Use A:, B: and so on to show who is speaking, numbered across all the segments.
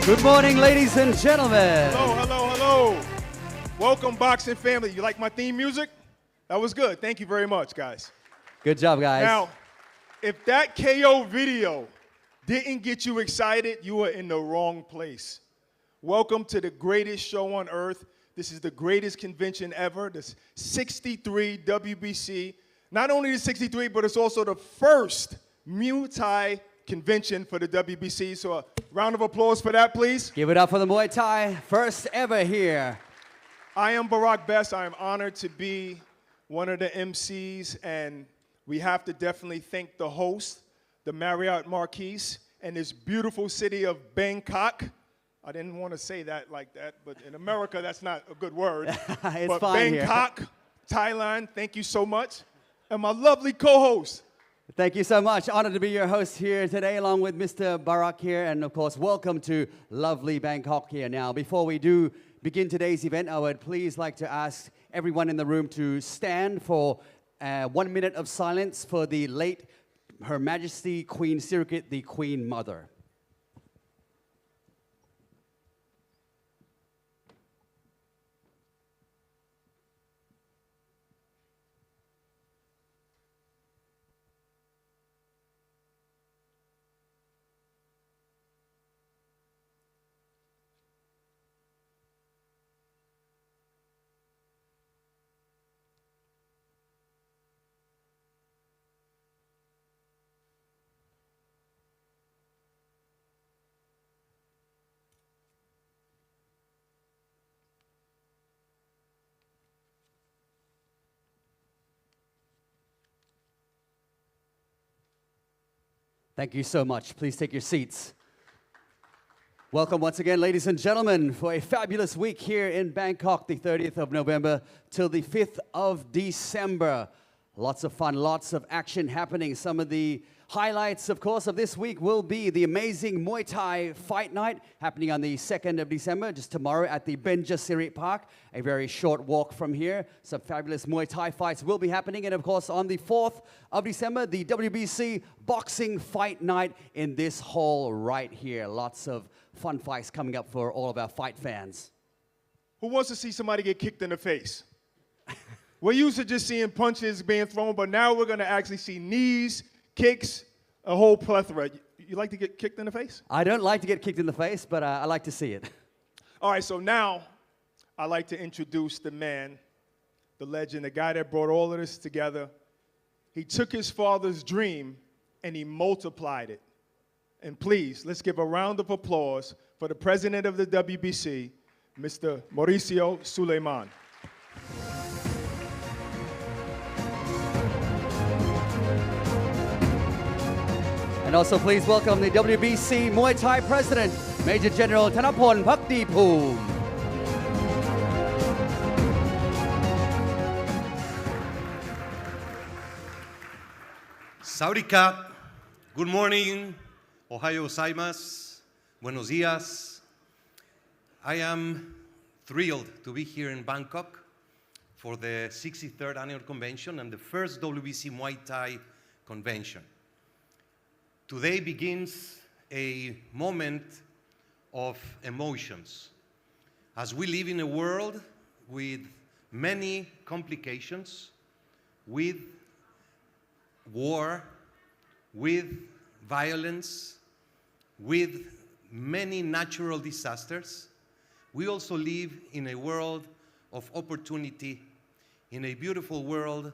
A: Good morning, ladies and gentlemen.
B: Hello, hello, hello. Welcome, boxing family. You like my theme music? That was good. Thank you very much, guys.
A: Good job, guys.
B: Now, if that KO video didn't get you excited, you are in the wrong place. Welcome to the greatest show on earth. This is the greatest convention ever, the 63 WBC. Not only the 63, but it's also the first Muay Thai convention for the WBC. So a round of applause for that, please.
A: Give it up for the Muay Thai, first ever here.
B: I am Barack Best. I am honored to be one of the MCs, and we have to definitely thank the host, the Marriott Marquis, and this beautiful city of Bangkok. I didn't want to say that like that, but in America, that's not a good word.
A: It's
B: but
A: fine
B: Bangkok,
A: here.
B: Thailand, thank you so much. And my lovely co-host.
A: Thank you so much. Honored to be your host here today, along with Mr. Barack here. And of course, welcome to lovely Bangkok here. Now, before we do begin today's event, I would please like to ask everyone in the room to stand for 1 minute of silence for the late Her Majesty Queen Sirikit, the Queen Mother. Thank you so much. Please take your seats. Welcome once again, ladies and gentlemen, for a fabulous week here in Bangkok, the 30th of November till the 5th of December. Lots of fun, lots of action happening. Some of the highlights, of course, of this week will be the amazing Muay Thai Fight Night happening on the 2nd of December, just tomorrow at the Benjasirit Park, a very short walk from here. Some fabulous Muay Thai fights will be happening. And, of course, on the 4th of December, the WBC Boxing Fight Night in this hall right here. Lots of fun fights coming up for all of our fight fans.
B: Who wants to see somebody get kicked in the face? We're used to just seeing punches being thrown, but now we're going to actually see knees, kicks, a whole plethora. You like to get kicked in the face?
A: I don't like to get kicked in the face, but I like to see it.
B: All right, so now I'd like to introduce the man, the legend, the guy that brought all of this together. He took his father's dream and he multiplied it. And please, let's give a round of applause for the president of the WBC, Mr. Mauricio Suleiman.
A: And also please welcome the WBC Muay Thai President, Major General Thanapol Phakdeepoom.
C: Sawadee Kap. Good morning. Ohayo gozaimasu. Buenos dias. I am thrilled to be here in Bangkok for the 63rd Annual Convention and the first WBC Muay Thai Convention. Today begins a moment of emotions as we live in a world with many complications, with war, with violence, with many natural disasters. We also live in a world of opportunity, in a beautiful world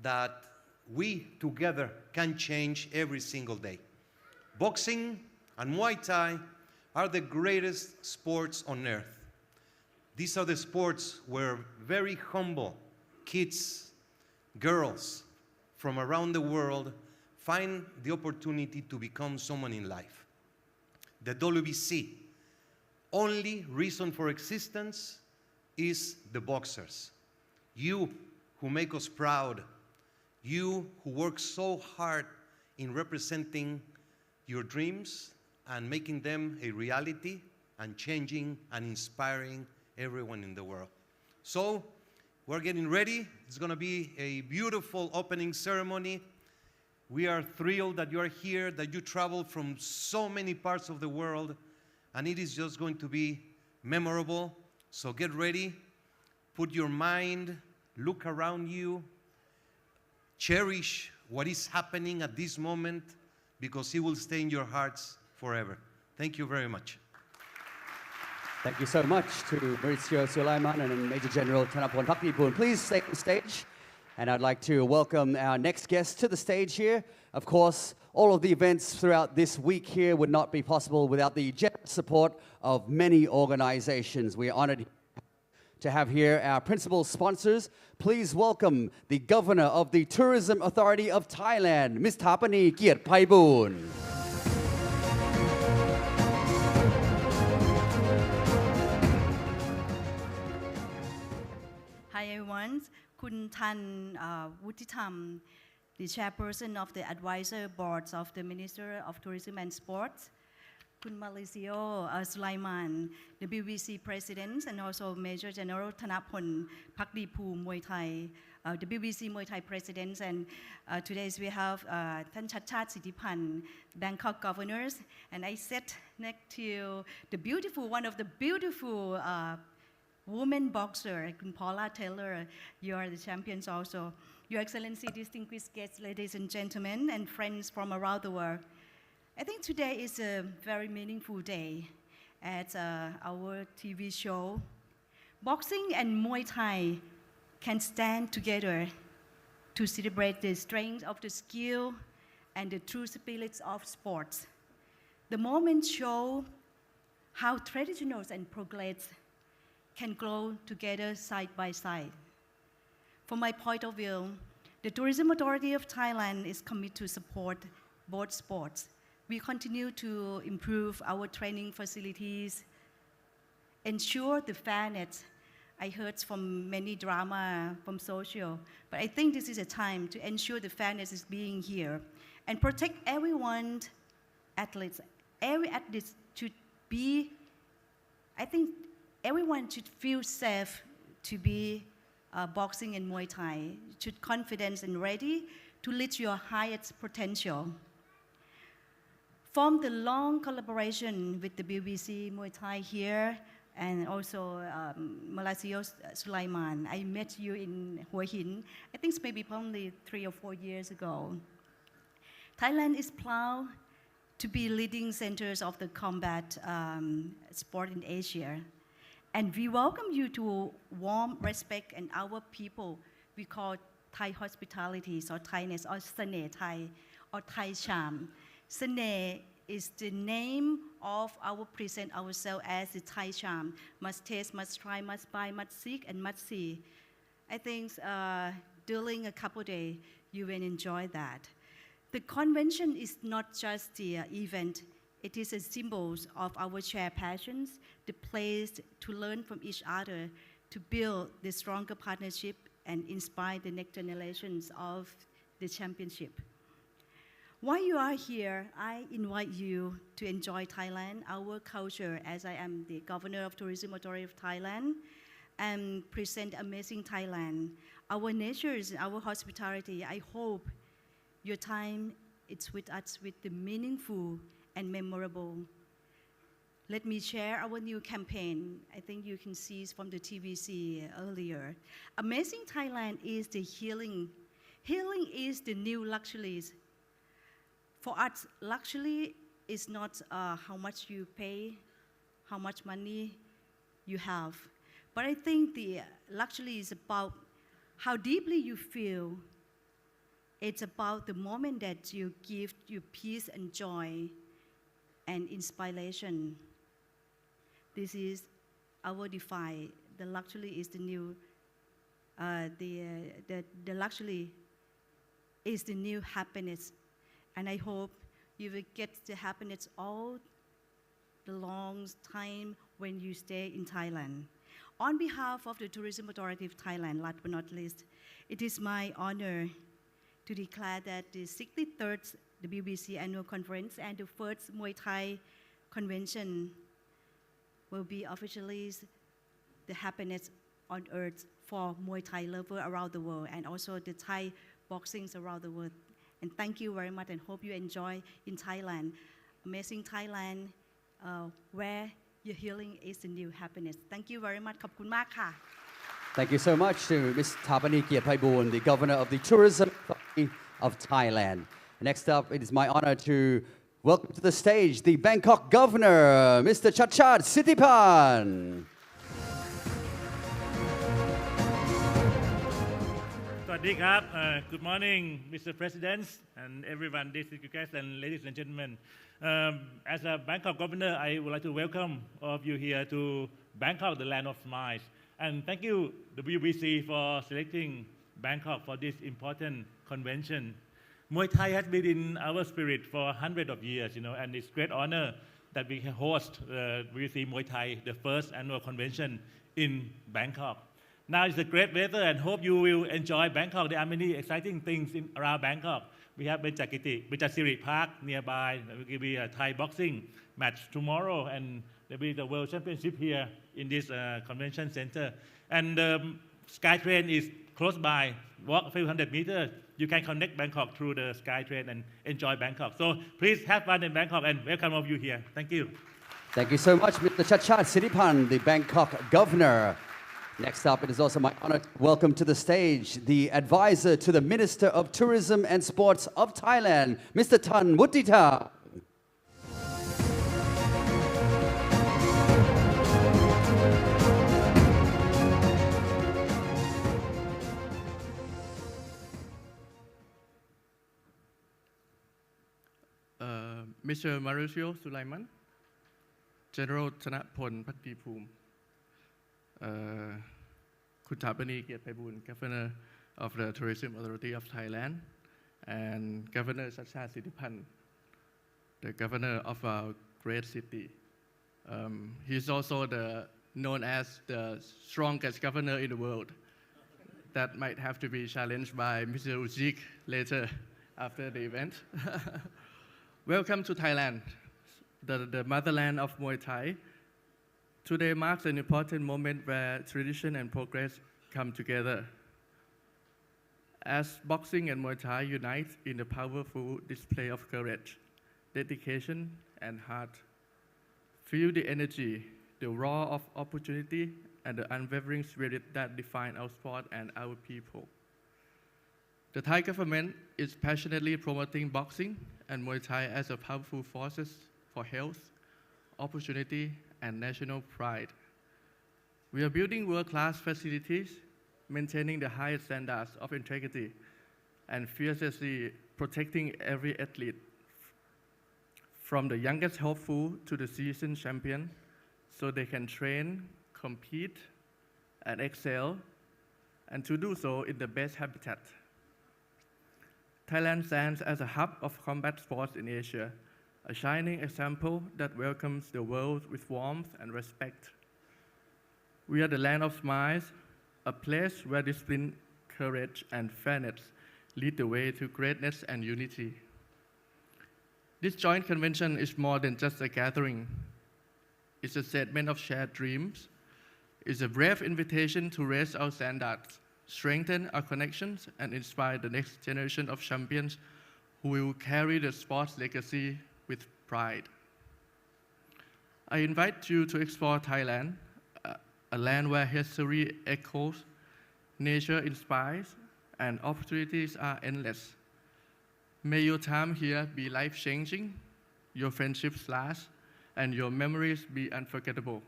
C: that we together can change every single day. Boxing and Muay Thai are the greatest sports on earth. These are the sports where very humble kids, girls from around the world find the opportunity to become someone in life. The WBC, only reason for existence is the boxers. You who make us proud, you who work so hard in representing your dreams and making them a reality and changing and inspiring everyone in the world. So we're getting ready. It's going to be a beautiful opening ceremony. We are thrilled that you are here, that you traveled from so many parts of the world. and it is just going to be memorable. So get ready, put your mind, look around you, cherish what is happening at this moment, because it will stay in your hearts forever. Thank you very much.
A: Thank you so much to Mauricio Sulaiman and Major General Thanapon Pakdipun. Please stay on stage. And I'd like to welcome our next guest to the stage here. Of course, all of the events throughout this week here would not be possible without the generous support of many organizations. We are honored to have here our principal sponsors. Please welcome the Governor of the Tourism Authority of Thailand, Ms. Thapani Kiatpaiboon.
D: Hi everyone, Kun Tan Wutitham, the chairperson of the advisor boards of the Minister of Tourism and Sports, Kun Marquis Sulaiman, the WBC president, and also Major General Thanapon Pakdipun MuayThai, the WBC MuayThai president, and today we have Tan Chatchat Sitipan, Bangkok governors, and I sit next to the beautiful, one of the beautiful woman boxer, Kun Paula Taylor. You are the champions also. Your Excellency, distinguished guests, ladies and gentlemen, and friends from around the world. I think today is a very meaningful day at our TV show. Boxing and Muay Thai can stand together to celebrate the strength of the skill and the true spirits of sports. The moment show how traditionals and progress can grow together side by side. From my point of view, the Tourism Authority of Thailand is committed to support both sports. We continue to improve our training facilities, ensure the fairness. I heard from many drama from social, but I think this is a time to ensure the fairness is being here and protect everyone, athletes. Every athlete should be, I think everyone should feel safe to be boxing and Muay Thai, should confident and ready to reach your highest potential. From the long collaboration with the WBC Muay Thai here, and also Mauricio Sulaiman, I met you in Hua Hin, I think it's maybe probably 3 or 4 years ago. Thailand is proud to be leading centers of the combat sport in Asia. And we welcome you to warm respect and our people we call Thai hospitality, or Thainess, or Sane Thai, or Thai charm. Sane is the name of our present ourselves as the Thai charm. Must taste, must try, must buy, must seek, and must see. I think during a couple of days, you will enjoy that. The convention is not just the event. It is a symbol of our shared passions, the place to learn from each other, to build the stronger partnership and inspire the next generations of the championship. While you are here, I invite you to enjoy Thailand, our culture, as I am the Governor of Tourism Authority of Thailand, and present amazing Thailand. Our natures, our hospitality, I hope your time is with us with the meaningful and memorable. Let me share our new campaign. I think you can see from the TVC earlier. Amazing Thailand is the healing. Healing is the new luxuries. For us, luxury is not how much you pay, how much money you have. But I think the luxury is about how deeply you feel. It's about the moment that you give you peace and joy and inspiration. This is our define. The luxury is the new. The luxury is the new happiness, and I hope you will get the happiness all the long time when you stay in Thailand. On behalf of the Tourism Authority of Thailand, last but not least, it is my honor to declare that the 63rd WBC Annual Conference and the first Muay Thai Convention will be officially the happiness on earth for Muay Thai lovers around the world and also the Thai boxing around the world. And thank you very much and hope you enjoy in Thailand. Amazing Thailand where your healing is the new happiness. Thank you very much ขอบคุณมากค่ะ
A: Thank you so much to Ms. Thapani Kiatpaiboon, the Governor of the Tourism Authority of Thailand. Next up, it is my honor to welcome to the stage the Bangkok Governor, Mr. Chachad Sittipan.
E: Good morning, Mr. President and everyone, distinguished guests and ladies and gentlemen. As a Bangkok governor, I would like to welcome all of you here to Bangkok, the land of smiles. And thank you, WBC, for selecting Bangkok for this important convention. Muay Thai has been in our spirit for hundreds of years, and it's a great honor that we can host WBC Muay Thai, the first annual convention in Bangkok. Now it's a great weather and hope you will enjoy Bangkok. There are many exciting things around Bangkok. We have Benchakiri Park nearby. There will be a Thai boxing match tomorrow, and there will be the World Championship here in this convention center. And the SkyTrain is close by. Walk a few hundred meters. You can connect Bangkok through the SkyTrain and enjoy Bangkok. So please have fun in Bangkok and welcome all of you here. Thank you.
A: Thank you so much, Mr. Chachad Sittipan, the Bangkok Governor. Next up, it is also my honor to welcome to the stage the advisor to the Minister of Tourism and Sports of Thailand, Mr. Tan Muttita.
F: Mr. Marquis Sulaiman, General Chanapon Patipum, Thapani Kiatpaiboon, Governor of the Tourism Authority of Thailand, and Governor Chachad Sittipan, the Governor of our great city. He's also known as the strongest governor in the world. That might have to be challenged by Mr. Ujik later after the event. Welcome to Thailand, the motherland of Muay Thai. Today marks an important moment where tradition and progress come together. As boxing and Muay Thai unite in a powerful display of courage, dedication, and heart, feel the energy, the raw of opportunity, and the unwavering spirit that define our sport and our people. The Thai government is passionately promoting boxing and Muay Thai as a powerful forces for health, opportunity, and national pride. We are building world-class facilities, maintaining the highest standards of integrity, and fiercely protecting every athlete, from the youngest hopeful to the seasoned champion, so they can train, compete, and excel, and to do so in the best habitat. Thailand stands as a hub of combat sports in Asia, a shining example that welcomes the world with warmth and respect. We are the land of smiles, a place where discipline, courage, and fairness lead the way to greatness and unity. This joint convention is more than just a gathering. It's a statement of shared dreams. It's a brave invitation to raise our standards, strengthen our connections, and inspire the next generation of champions who will carry the sports legacy with pride. I invite you to explore Thailand, a land where history echoes, nature inspires, and opportunities are endless. May your time here be life-changing, your friendships last, and your memories be unforgettable.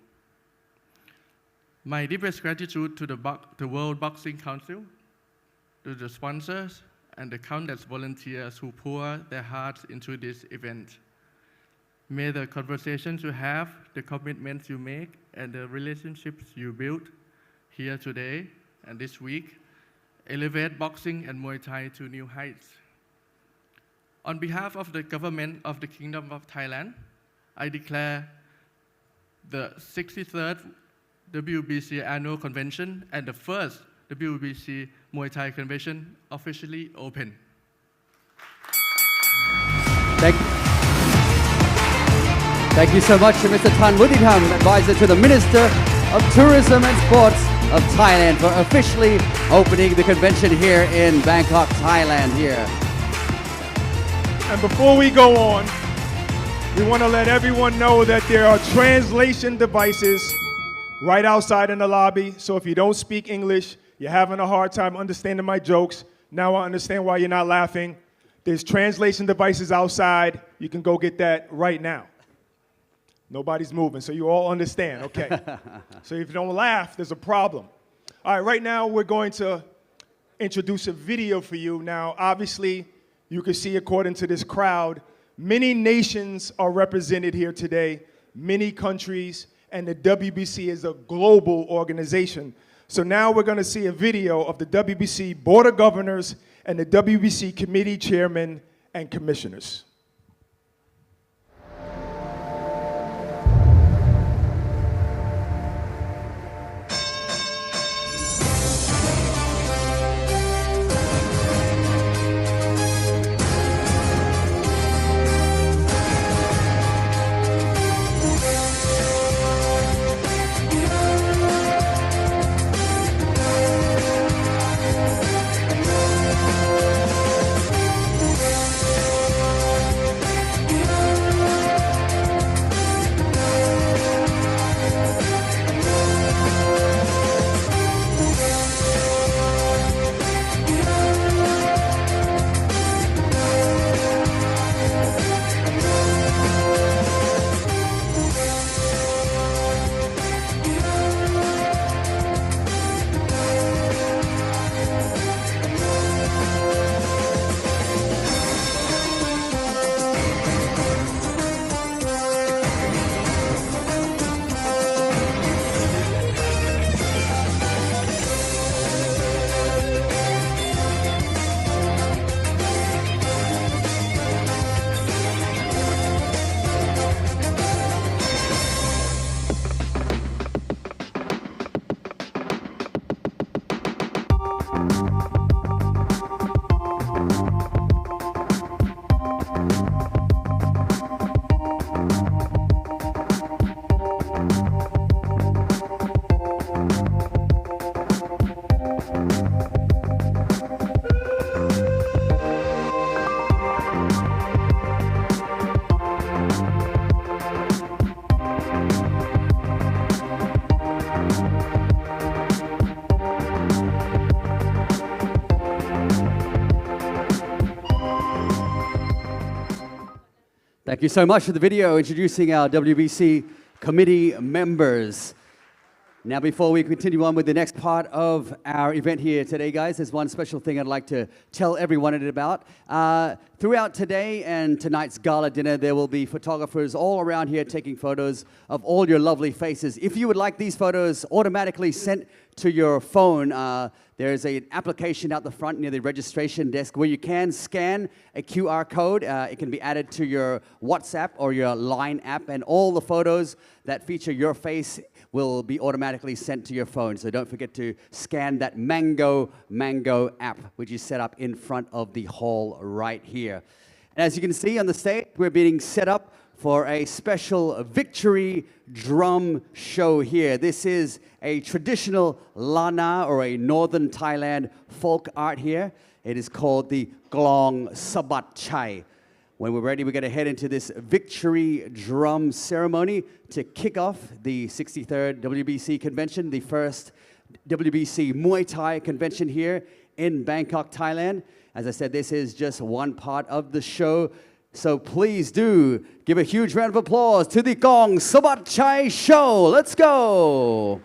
F: My deepest gratitude to the World Boxing Council, to the sponsors, and the countless volunteers who pour their hearts into this event. May the conversations you have, the commitments you make, and the relationships you build here today and this week elevate boxing and Muay Thai to new heights. On behalf of the government of the Kingdom of Thailand, I declare the 63rd WBC Annual Convention and the first WBC Muay Thai Convention officially open.
A: Thank you so much to Mr. Tan Muttita, advisor to the Minister of Tourism and Sports of Thailand, for officially opening the convention here in Bangkok, Thailand here.
B: And before we go on, We want to let everyone know that there are translation devices right outside in the lobby. So if you don't speak English, you're having a hard time understanding my jokes, now I understand why you're not laughing. There's translation devices outside. You can go get that right now. Nobody's moving, so you all understand, okay. So if you don't laugh, there's a problem. All right, right now we're going to introduce a video for you. Now, obviously, you can see according to this crowd, many nations are represented here today, many countries, and the WBC is a global organization. So now we're going to see a video of the WBC Board of Governors and the WBC Committee Chairmen and Commissioners.
A: Thank you so much for the video introducing our WBC committee members. Now, before we continue on with the next part of our event here today, guys, there's one special thing I'd like to tell everyone about. Throughout today and tonight's gala dinner, there will be photographers all around here taking photos of all your lovely faces. If you would like these photos automatically sent to your phone, there's an application out the front near the registration desk where you can scan a QR code. It can be added to your WhatsApp or your Line app, and all the photos that feature your face will be automatically sent to your phone. So don't forget to scan that Mango app, which is set up in front of the hall right here. And as you can see on the stage, we're being set up for a special victory drum show here. This is a traditional Lana, or a Northern Thailand folk art here. It is called the Glong Sabat Chai. When we're ready, we're going to head into this victory drum ceremony to kick off the 63rd WBC Convention, the first WBC Muay Thai Convention here in Bangkok, Thailand. As I said, this is just one part of the show. So please do give a huge round of applause to the Glong Sabat Chai show. Let's go.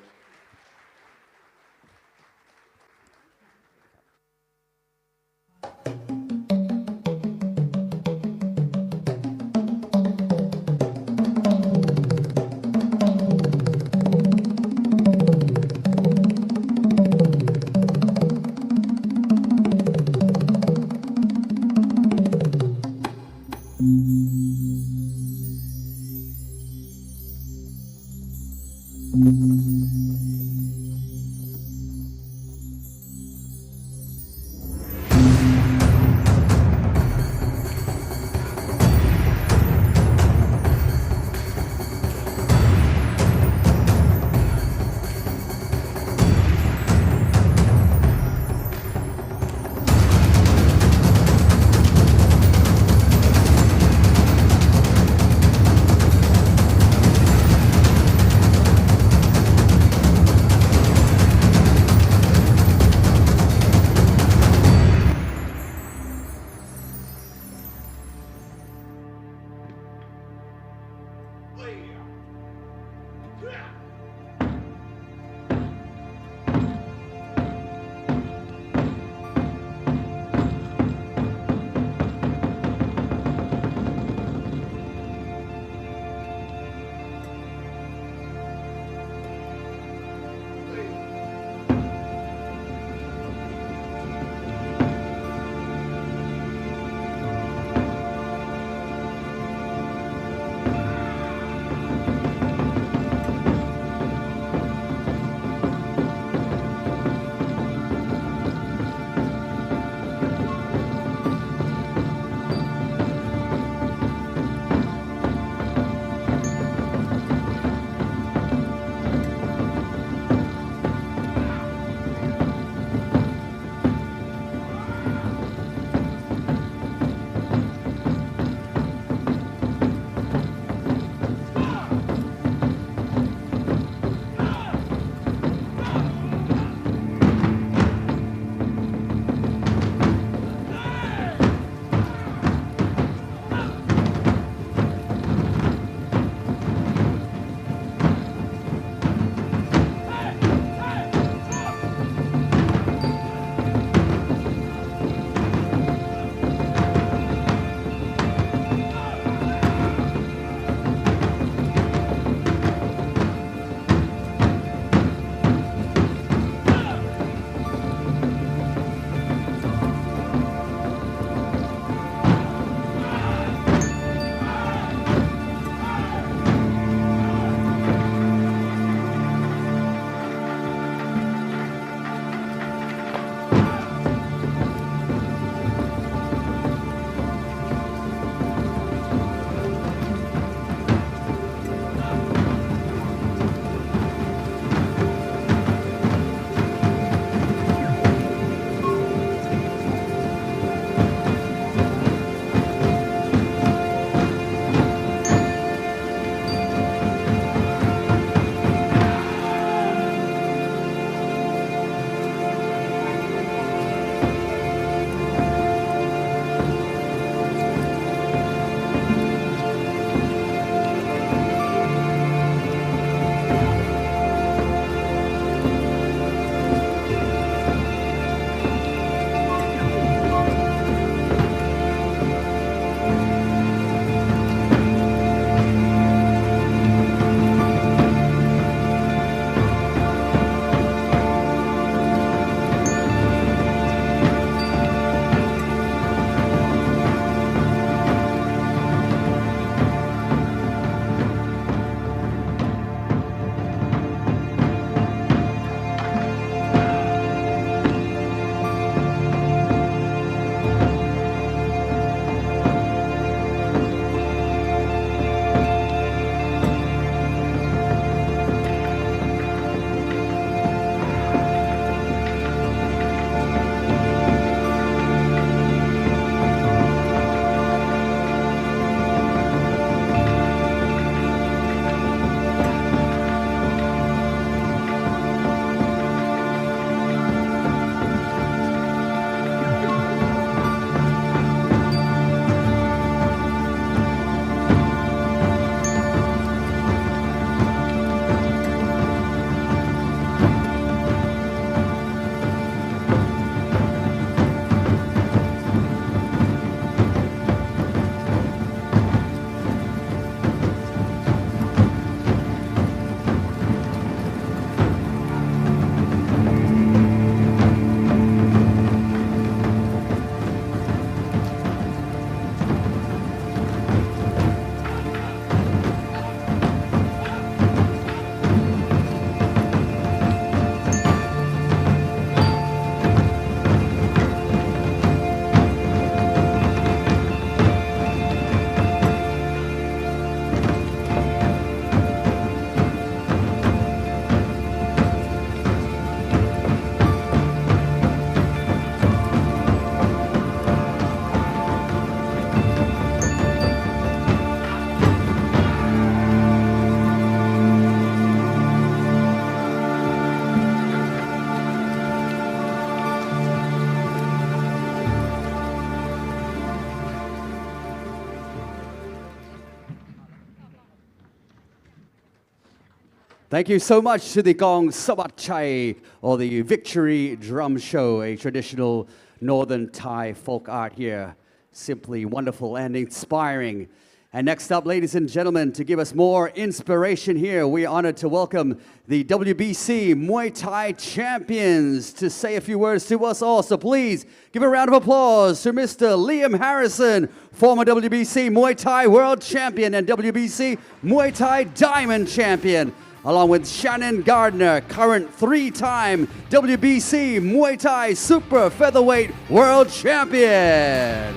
A: Thank you so much to the Gong Sabat Chai, or the Victory Drum Show, a traditional Northern Thai folk art here. Simply wonderful and inspiring. And next up, ladies and gentlemen, to give us more inspiration here, we are honored to welcome the WBC Muay Thai champions to say a few words to us all. So please give a round of applause to Mr. Liam Harrison, former WBC Muay Thai world champion and WBC Muay Thai diamond champion, along with Shannon Gardner, current 3-time WBC Muay Thai super featherweight world champion.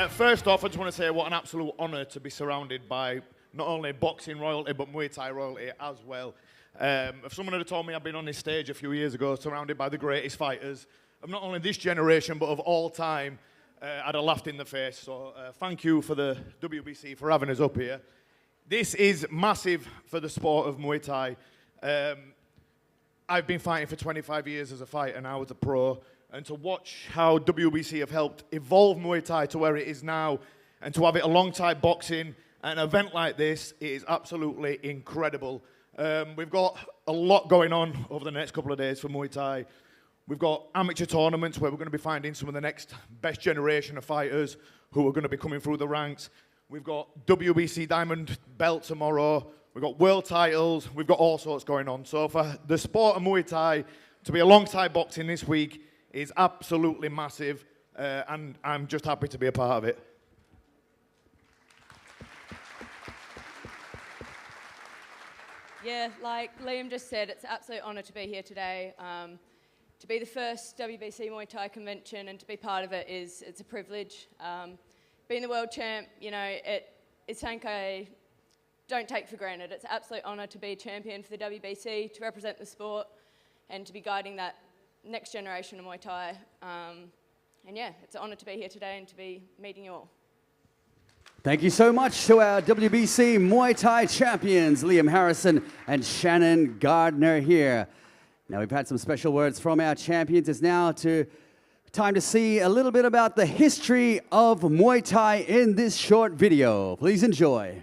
G: First off, I just want to say what an absolute honour to be surrounded by not only boxing royalty, but Muay Thai royalty as well. If someone had told me I'd been on this stage a few years ago, surrounded by the greatest fighters of not only this generation, but of all time, I'd have laughed in the face. So thank you for the WBC for having us up here. This is massive for the sport of Muay Thai. I've been fighting for 25 years as a fighter now as a pro. And to watch how WBC have helped evolve Muay Thai to where it is now, and to have it alongside boxing at an event like this, it is absolutely incredible. We've got a lot going on over the next couple of days for Muay Thai. We've got amateur tournaments where we're going to be finding some of the next best generation of fighters who are going to be coming through the ranks. We've got WBC Diamond belt tomorrow. We've got world titles. We've got all sorts going on. So for the sport of Muay Thai to be alongside boxing this week is absolutely massive, and I'm just happy to be a part of it.
H: Yeah, like Liam just said, it's an absolute honour to be here today. To be the first WBC Muay Thai Convention and to be part of it's a privilege. Being the world champ, you know, it's something I don't take for granted. It's an absolute honour to be a champion for the WBC, to represent the sport, and to be guiding that next generation of Muay Thai. And yeah, it's an honour to be here today and to be meeting you all.
A: Thank you so much to our WBC Muay Thai champions, Liam Harrison and Shannon Gardner here. Now we've had some special words from our champions. It's now time to see a little bit about the history of Muay Thai in this short video. Please enjoy.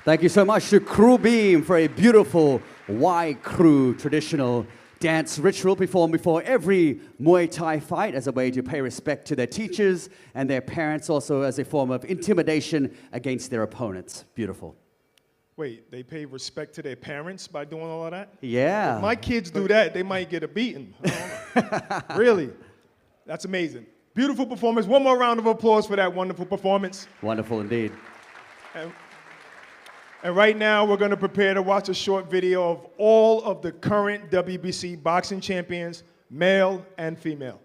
A: Thank you so much to Crew Beam for a beautiful Y Crew traditional dance ritual performed before every Muay Thai fight as a way to pay respect to their teachers and their parents, also as a form of intimidation against their opponents. Beautiful.
B: Wait, they pay respect to their parents by doing all of that?
A: Yeah.
B: If my kids do that, they might get a beating. Really? That's amazing. Beautiful performance. One more round of applause for that wonderful performance.
A: Wonderful indeed.
B: And right now, we're going to prepare to watch a short video of all of the current WBC boxing champions, male and female.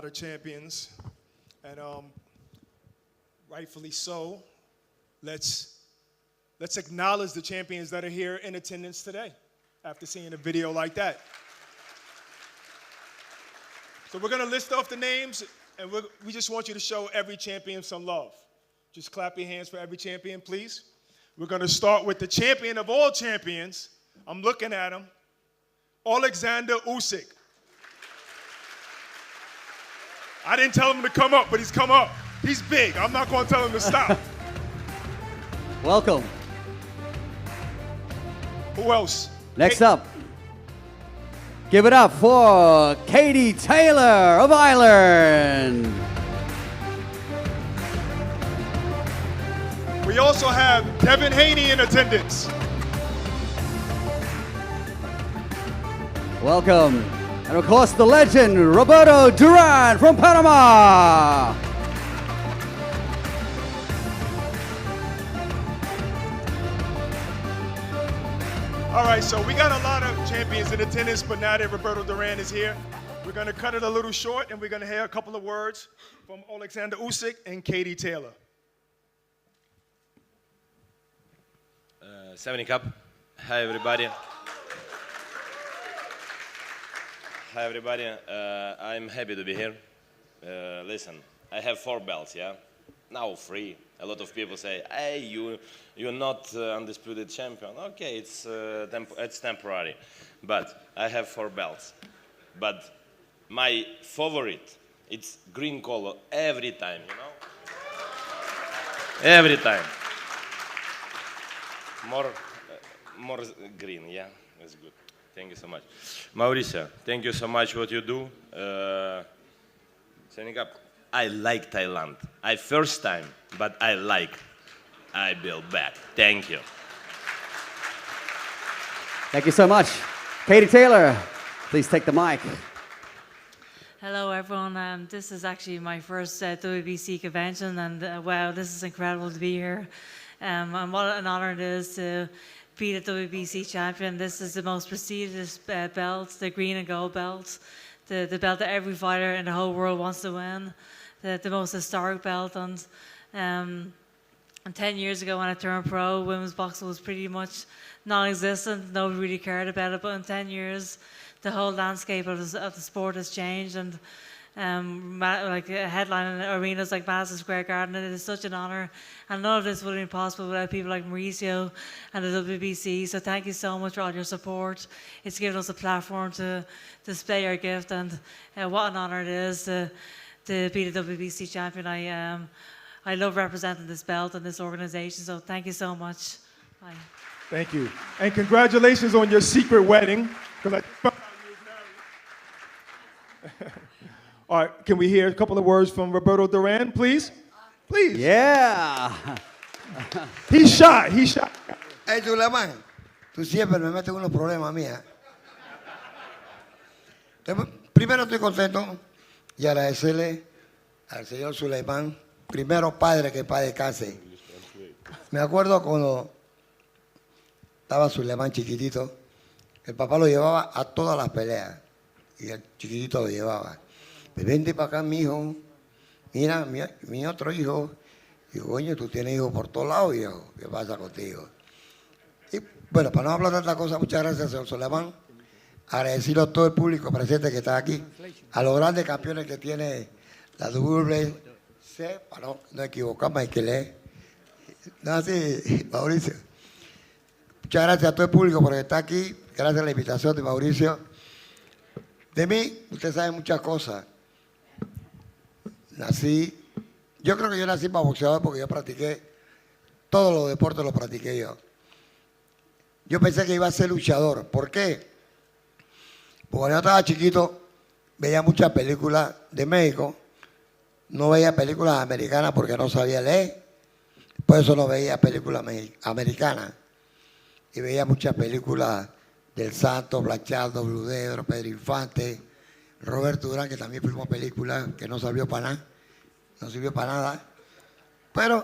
B: lot of champions, and rightfully so. Let's acknowledge the champions that are here in attendance today after seeing a video like that. So we're going to list off the names, and we just want you to show every champion some love. Just clap your hands for every champion, please. We're going to start with the champion of all champions. I'm looking at him. Alexander Usyk. I didn't tell him to come up, but he's come up. He's big. I'm not going to tell him to stop.
A: Welcome.
B: Who else?
A: Next up, give it up for Katie Taylor of Ireland.
B: We also have Kevin Haney in attendance.
A: Welcome. And of course, the legend, Roberto Duran from Panama.
B: All right, so we got a lot of champions in attendance, but now that Roberto Duran is here, we're going to cut it a little short, and we're going to hear a couple of words from Alexander Usyk and Katie Taylor.
I: 70 Cup. Hi, everybody. Hi, everybody. I'm happy to be here. Listen, I have 4 belts, yeah? Now 3. A lot of people say, hey, you're not undisputed champion. Okay, it's temporary. But I have 4 belts. But my favorite, it's green color every time, you know? Every time. More green, yeah, that's good. Thank you so much. Mauricio, thank you so much what you do. Setting up. I like Thailand. First time, but I like. I will back. Thank you.
A: Thank you so much. Katie Taylor, please take the mic.
J: Hello, everyone. This is actually my first WBC convention, and wow, this is incredible to be here. And what an honor it is to be the WBC champion. This is the most prestigious belt, the green and gold belt, the belt that every fighter in the whole world wants to win, the most historic belt. And 10 years ago when I turned pro, women's boxing was pretty much non-existent. Nobody really cared about it. But in 10 years, the whole landscape of the sport has changed. And like headlining arenas like Madison Square Garden, it is such an honor, and none of this would have been possible without people like Mauricio and the WBC. So thank you so much for all your support. It's given us a platform to display our gift, and what an honor it is to be the WBC champion. I love representing this belt and this organization, so thank you so much. Bye.
B: Thank you. And congratulations on your secret wedding, because I found out you was married. All right, can we hear a couple of words from Roberto Duran, please? Please.
A: Yeah.
B: He's shy. He's shy.
K: Hey, Suleiman, tú siempre me metes unos problemas mía. Primero estoy contento y agradecerle al señor Suleiman, primero padre que padre case. Me acuerdo cuando estaba Suleiman chiquitito, el papá lo llevaba a todas las peleas y el chiquitito lo llevaba. Me vente para acá, mi hijo. Mira, mi otro hijo. Digo, coño, tú tienes hijos por todos lados, viejo. ¿Qué pasa contigo? Y bueno, para no hablar de otra cosa, muchas gracias, señor Solemán. Agradecido a todo el público presente que está aquí, a los grandes campeones que tiene la WBC, para no equivocarme, hay que leer. No, sí, Mauricio. Muchas gracias a todo el público por estar aquí. Gracias a la invitación de Mauricio. De mí, usted sabe muchas cosas. Yo creo que yo nací para boxeador porque yo practiqué, todos los deportes los practiqué yo. Yo pensé que iba a ser luchador. ¿Por qué? Porque cuando yo estaba chiquito, veía muchas películas de México, no veía películas americanas porque no sabía leer, por eso no veía películas americanas. Y veía muchas películas del Santo, Blachardo, Bludero, Pedro Infante, Roberto Durán, que también filmó películas que no sirvió para nada. No sirvió para nada. Pero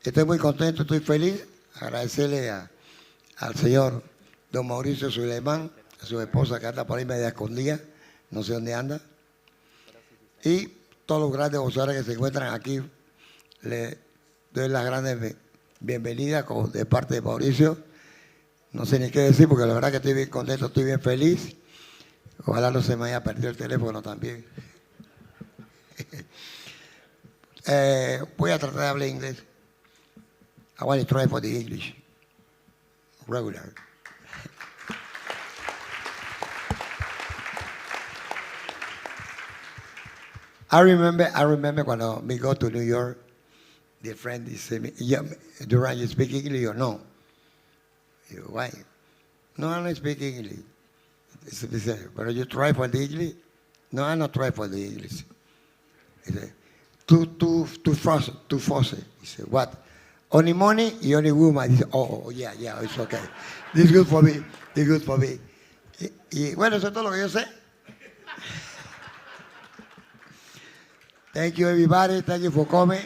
K: estoy muy contento, estoy feliz. Agradecerle al señor don Mauricio Suleiman, a su esposa que anda por ahí media escondida, no sé dónde anda. Y todos los grandes boxeadores que se encuentran aquí, le doy las grandes bienvenidas de parte de Mauricio. No sé ni qué decir porque la verdad que estoy bien contento, estoy bien feliz. Ojalá no se me haya perdido el teléfono también. Voy a tratar de hablar inglés. I want to try for the English. Regular. I remember when we go to New York, the friend is saying, yeah, Duran, you speak English or no? You, why? No, I don't speak English. He said, but you try for the English? No, I don't try for the English. He said, too forced. He said, what? Only money, you only woman. He said, oh, yeah, it's okay. This is good for me. This is good for me. Y bueno, eso es todo lo que yo sé. Thank you, everybody. Thank you for coming.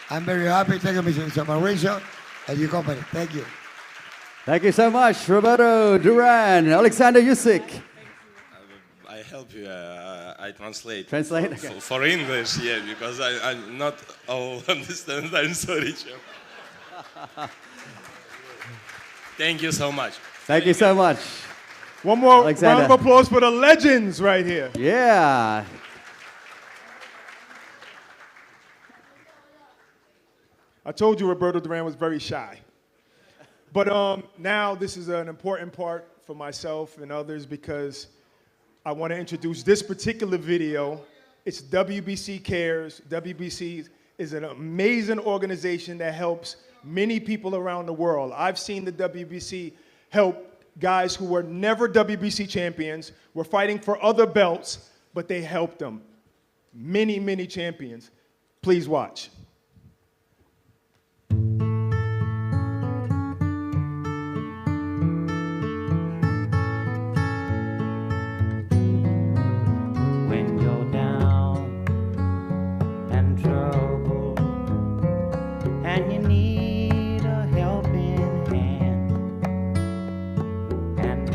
K: I'm very happy. Thank you, Mr. Mauricio and your company. Thank you.
A: Thank you so much, Roberto Duran, Alexander Yusik.
I: I help you. I translate.
A: Translate? Okay.
I: For English, yeah, because I'm not all understand. I'm sorry, Chef. Thank you so much.
A: Thank you so much.
B: One more
A: Alexander.
B: round of applause for the legends right here.
A: Yeah.
B: I told you Roberto Duran was very shy. But now this is an important part for myself and others because I want to introduce this particular video. It's WBC Cares. WBC is an amazing organization that helps many people around the world. I've seen the WBC help guys who were never WBC champions, were fighting for other belts, but they helped them. Many, many champions. Please watch.
L: When you're down and troubled and you need a helping hand and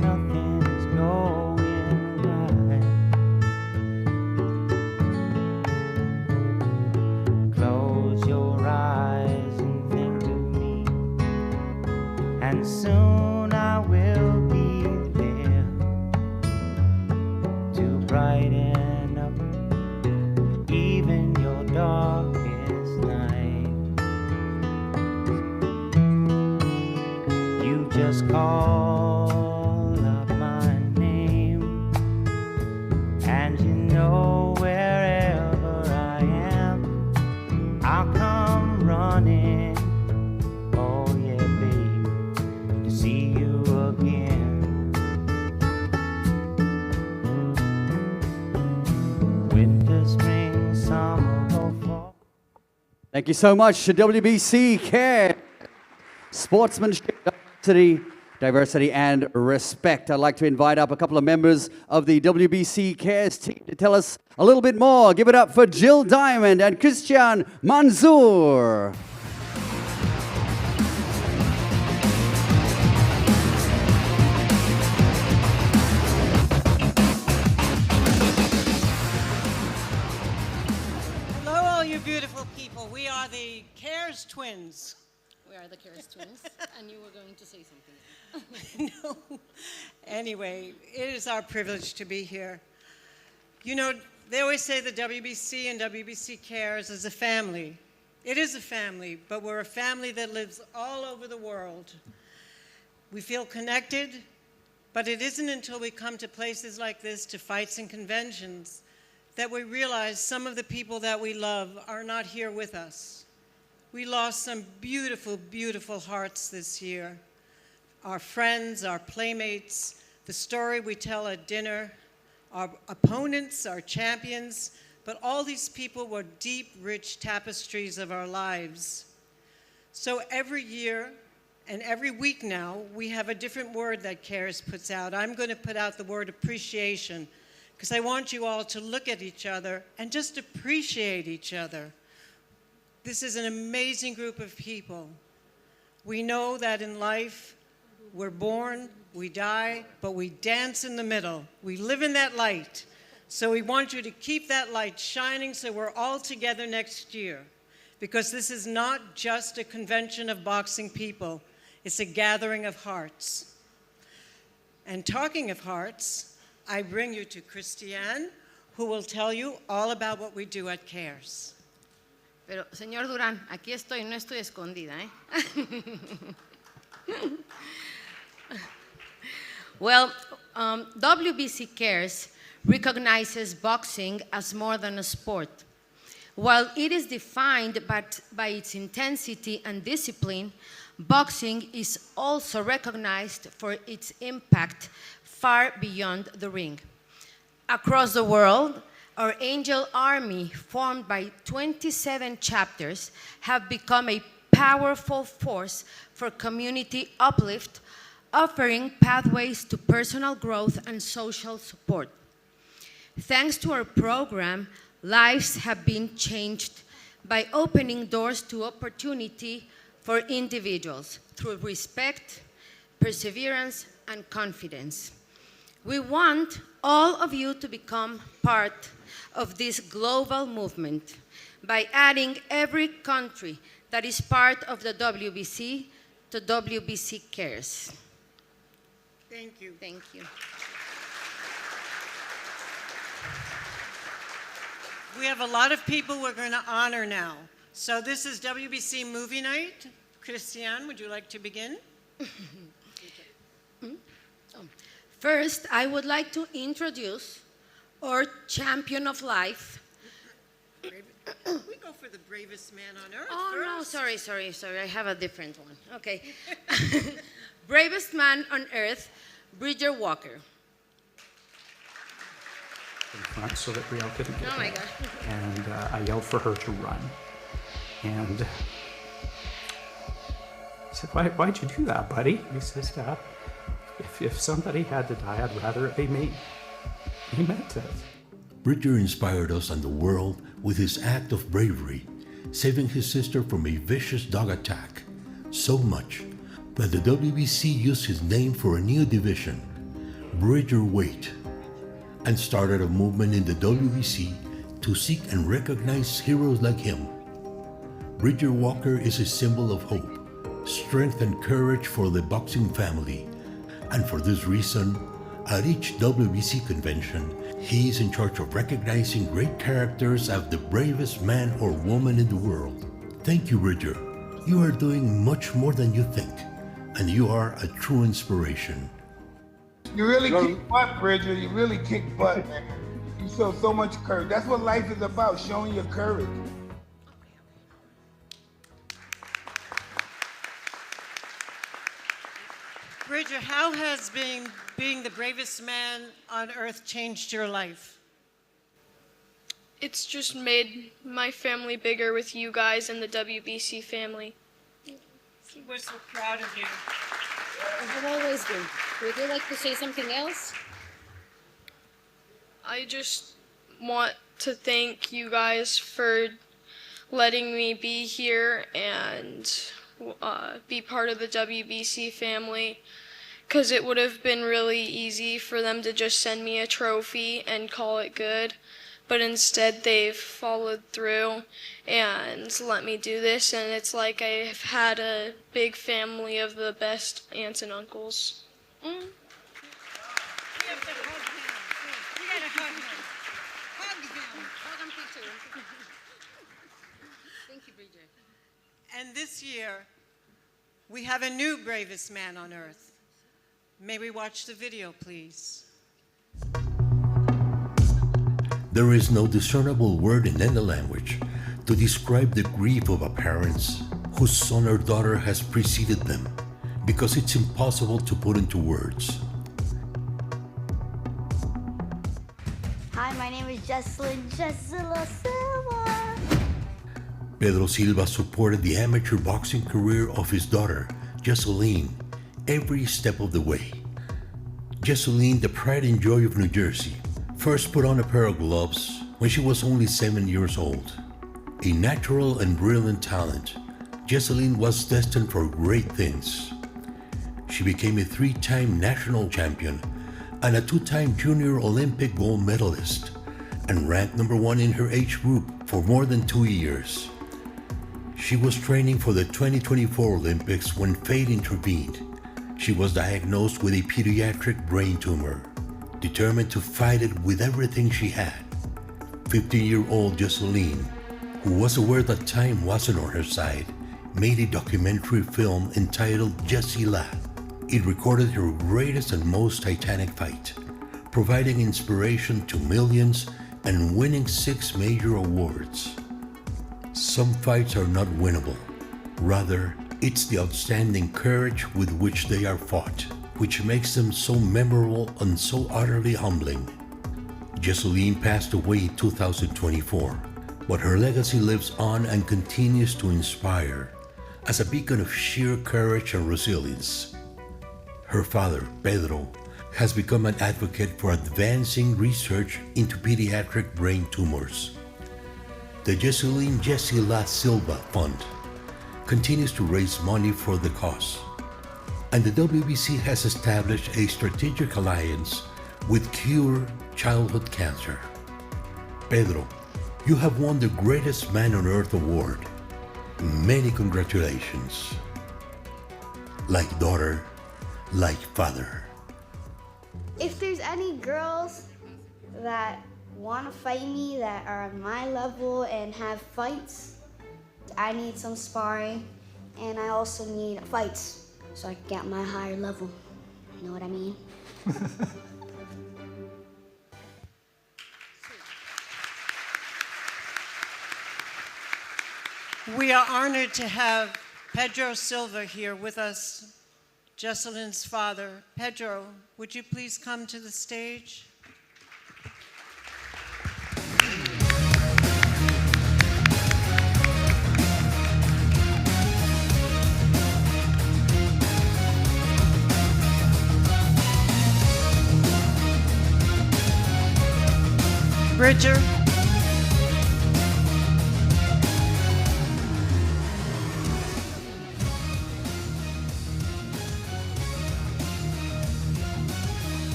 L: nothing's going right. Close your eyes and think of me, and soon I will be there to brighten up even your darkest night. You just call up my name, and you know wherever I am, I'll come running. Oh yeah, babe, to see you again. Winter, spring, summer, or fall.
A: Thank you so much to WBC Care. Sportsmanship, diversity, and respect. I'd like to invite up a couple of members of the WBC Cares team to tell us a little bit more. Give it up for Jill Diamond and Christian Manzour.
M: Hello, all you beautiful people. We are the Cares Twins.
N: We are the Cares Twins, and you were going to say something.
M: No. Anyway, it is our privilege to be here. You know, they always say the WBC and WBC Cares is a family. It is a family, but we're a family that lives all over the world. We feel connected, but it isn't until we come to places like this, to fights and conventions, that we realize some of the people that we love are not here with us. We lost some beautiful, beautiful hearts this year. Our friends, our playmates, the story we tell at dinner, our opponents, our champions, but all these people were deep, rich tapestries of our lives. So every year and every week now, we have a different word that Cares puts out. I'm going to put out the word appreciation, because I want you all to look at each other and just appreciate each other. This is an amazing group of people. We know that in life, We're born, we die, but we dance in the middle. We live in that light. So we want you to keep that light shining so we're all together next year. Because this is not just a convention of boxing people, it's a gathering of hearts. And talking of hearts, I bring you to Christiane, who will tell you all about what we do at CARES.
N: Pero, señor Durán, aquí estoy, no estoy escondida, Well, WBC CARES recognizes boxing as more than a sport. While it is defined by its intensity and discipline, boxing is also recognized for its impact far beyond the ring. Across the world, our Angel Army, formed by 27 chapters, have become a powerful force for community uplift, offering pathways to personal growth and social support. Thanks to our program, lives have been changed by opening doors to opportunity for individuals through respect, perseverance, and confidence. We want all of you to become part of this global movement by adding every country that is part of the WBC to WBC CARES.
M: Thank you.
N: Thank you.
M: We have a lot of people we're going to honor now. So this is WBC Movie Night. Christiane, would you like to begin?
N: First, I would like to introduce our champion of life.
M: We go for the bravest man on earth
N: Oh,
M: first.
N: no, sorry. I have a different one. Okay. Bravest man on earth, Bridger Walker.
O: In front so that Brielle couldn't get
N: Oh my
O: her.
N: gosh.
O: And I yelled for her to run. And I said, why'd you do that, buddy? He says, Dad, if somebody had to die, I'd rather it be me. He meant it.
P: Bridger inspired us and the world with his act of bravery, saving his sister from a vicious dog attack. So much that the WBC used his name for a new division, Bridger Weight, and started a movement in the WBC to seek and recognize heroes like him. Bridger Walker is a symbol of hope, strength and courage for the boxing family. And for this reason, at each WBC convention, he is in charge of recognizing great characters as the bravest man or woman in the world. Thank you, Bridger. You are doing much more than you think, and you are a true inspiration.
Q: You really kick butt, Bridger. You really kick butt, man. You show so much courage. That's what life is about, showing your courage.
M: Bridger, how has being the bravest man on earth changed your life?
R: It's just made my family bigger with you guys and the WBC family.
M: We're so proud of you.
N: I have always been. Would you like to say something else?
R: I just want to thank you guys for letting me be here and be part of the WBC family, because it would have been really easy for them to just send me a trophy and call it good, but instead they've followed through and let me do this, and it's like I've had a big family of the best aunts and uncles.
N: Thank you, Bridger.
M: And this year, we have a new bravest man on earth. May we watch the video, please?
P: There is no discernible word in any language to describe the grief of a parents whose son or daughter has preceded them, because it's impossible to put into words.
S: Hi, my name is Jessalyn Silva.
P: Pedro Silva supported the amateur boxing career of his daughter, Jessalyn, every step of the way. Jessalyn, the pride and joy of New Jersey, first put on a pair of gloves when she was only 7 years old. A natural and brilliant talent, Jessalyn was destined for great things. She became a 3-time national champion and a 2-time junior Olympic gold medalist, and ranked number 1 in her age group for more than 2 years. She was training for the 2024 Olympics when fate intervened. She was diagnosed with a pediatric brain tumor. Determined to fight it with everything she had, 15-year-old Jocelyn, who was aware that time wasn't on her side, made a documentary film entitled Jessie La. It recorded her greatest and most titanic fight, providing inspiration to millions and winning 6 major awards. Some fights are not winnable. Rather, it's the outstanding courage with which they are fought, which makes them so memorable and so utterly humbling. Jocelyn passed away in 2024, but her legacy lives on and continues to inspire as a beacon of sheer courage and resilience. Her father, Pedro, has become an advocate for advancing research into pediatric brain tumors. The Jocelyn Jessie La Silva Fund continues to raise money for the cause, and the WBC has established a strategic alliance with Cure Childhood Cancer. Pedro, you have won the Greatest Man on Earth award. Many congratulations. Like daughter, like father.
S: If there's any girls that want to fight me that are on my level and have fights, I need some sparring, and I also need fights so I can get my higher level. You know what I mean?
M: We are honored to have Pedro Silva here with us, Jocelyn's father. Pedro, would you please come to the stage? Bridger.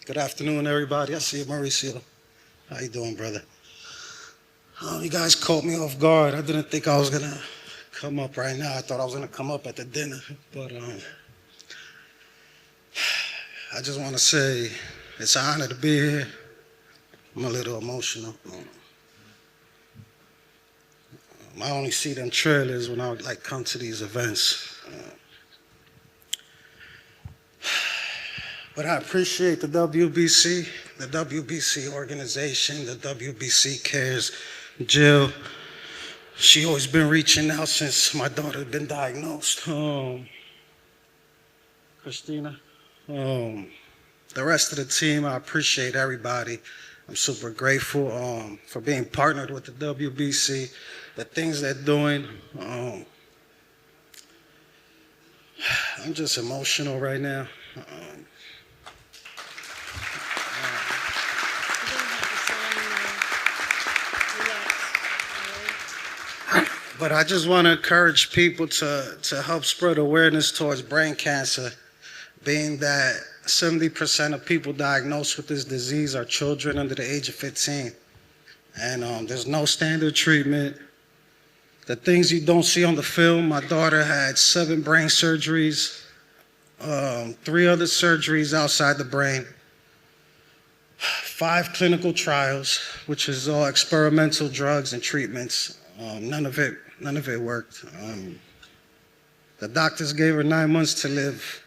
T: Good afternoon, everybody. I see you, Mauricio. How you doing, brother? You guys caught me off guard. I didn't think I was gonna come up right now. I thought I was gonna come up at the dinner, but I just want to say it's an honor to be here. I'm a little emotional. I only see them trailers when I come to these events. But I appreciate the WBC organization, the WBC Cares. Jill, she always been reaching out since my daughter had been diagnosed. Christina, the rest of the team, I appreciate everybody. I'm super grateful for being partnered with the WBC, the things they're doing. I'm just emotional right now. But I just want to encourage people to help spread awareness towards brain cancer, being that 70% of people diagnosed with this disease are children under the age of 15. And there's no standard treatment. The things you don't see on the film, my daughter had 7 brain surgeries, 3 other surgeries outside the brain, 5 clinical trials, which is all experimental drugs and treatments. None of it worked. The doctors gave her 9 months to live.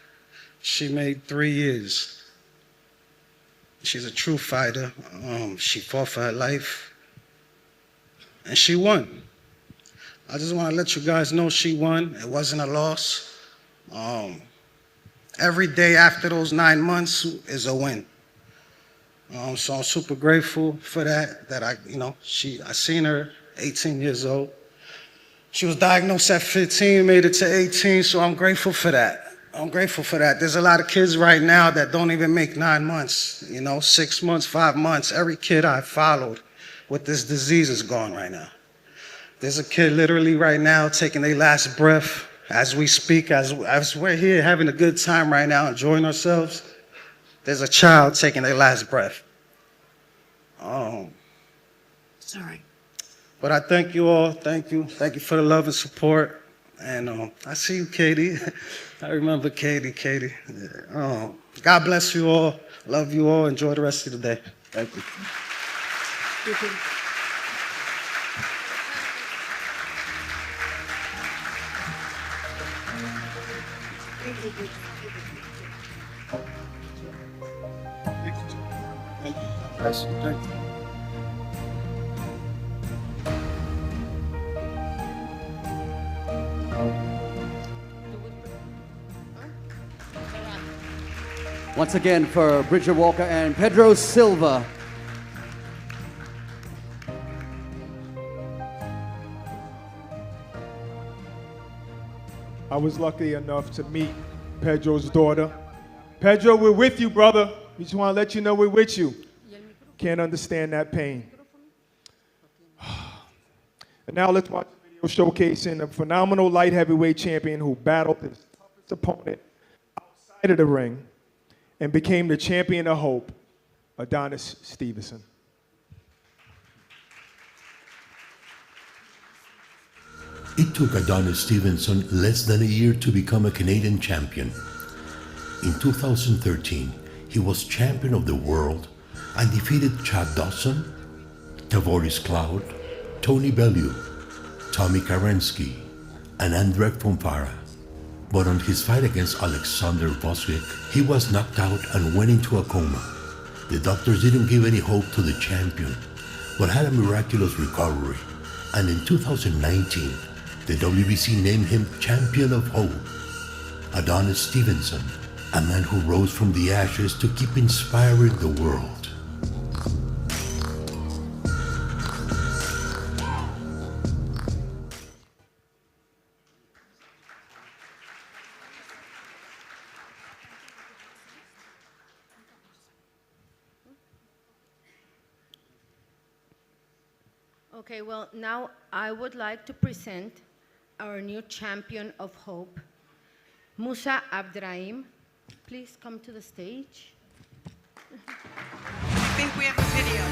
T: She made 3 years. She's a true fighter. She fought for her life, and she won. I just want to let you guys know she won. It wasn't a loss. Every day after those 9 months is a win. So I'm super grateful for that. I seen her 18 years old. She was diagnosed at 15, made it to 18, so I'm grateful for that. There's a lot of kids right now that don't even make 9 months, 6 months, 5 months. Every kid I followed with this disease is gone right now. There's a kid literally right now taking their last breath as we speak, as we're here having a good time right now, enjoying ourselves. There's a child taking their last breath. Oh,
M: Sorry.
T: but I thank you all. Thank you for the love and support. And I see you, Katie. I remember Katie. Yeah. Oh, God bless you all. Love you all. Enjoy the rest of the day. Thank you. Thank you.
A: Once again for Bridget Walker and Pedro Silva.
B: I was lucky enough to meet Pedro's daughter. Pedro, we're with you, brother. We just want to let you know we're with you. Can't understand that pain. And now let's watch the video showcasing a phenomenal light heavyweight champion who battled his toughest opponent outside of the ring and became the champion of hope, Adonis Stevenson.
P: It took Adonis Stevenson less than a year to become a Canadian champion. In 2013, he was champion of the world and defeated Chad Dawson, Tavoris Cloud, Tony Bellew, Tommy Karensky, and Andrzej Fonfara. But on his fight against Alexander Vosvik, he was knocked out and went into a coma. The doctors didn't give any hope to the champion, but had a miraculous recovery. And in 2019, the WBC named him Champion of Hope. Adonis Stevenson, a man who rose from the ashes to keep inspiring the world.
N: Okay, well, now I would like to present our new champion of hope, Musa Abdrahim. Please come to the stage.
M: I think we have a video.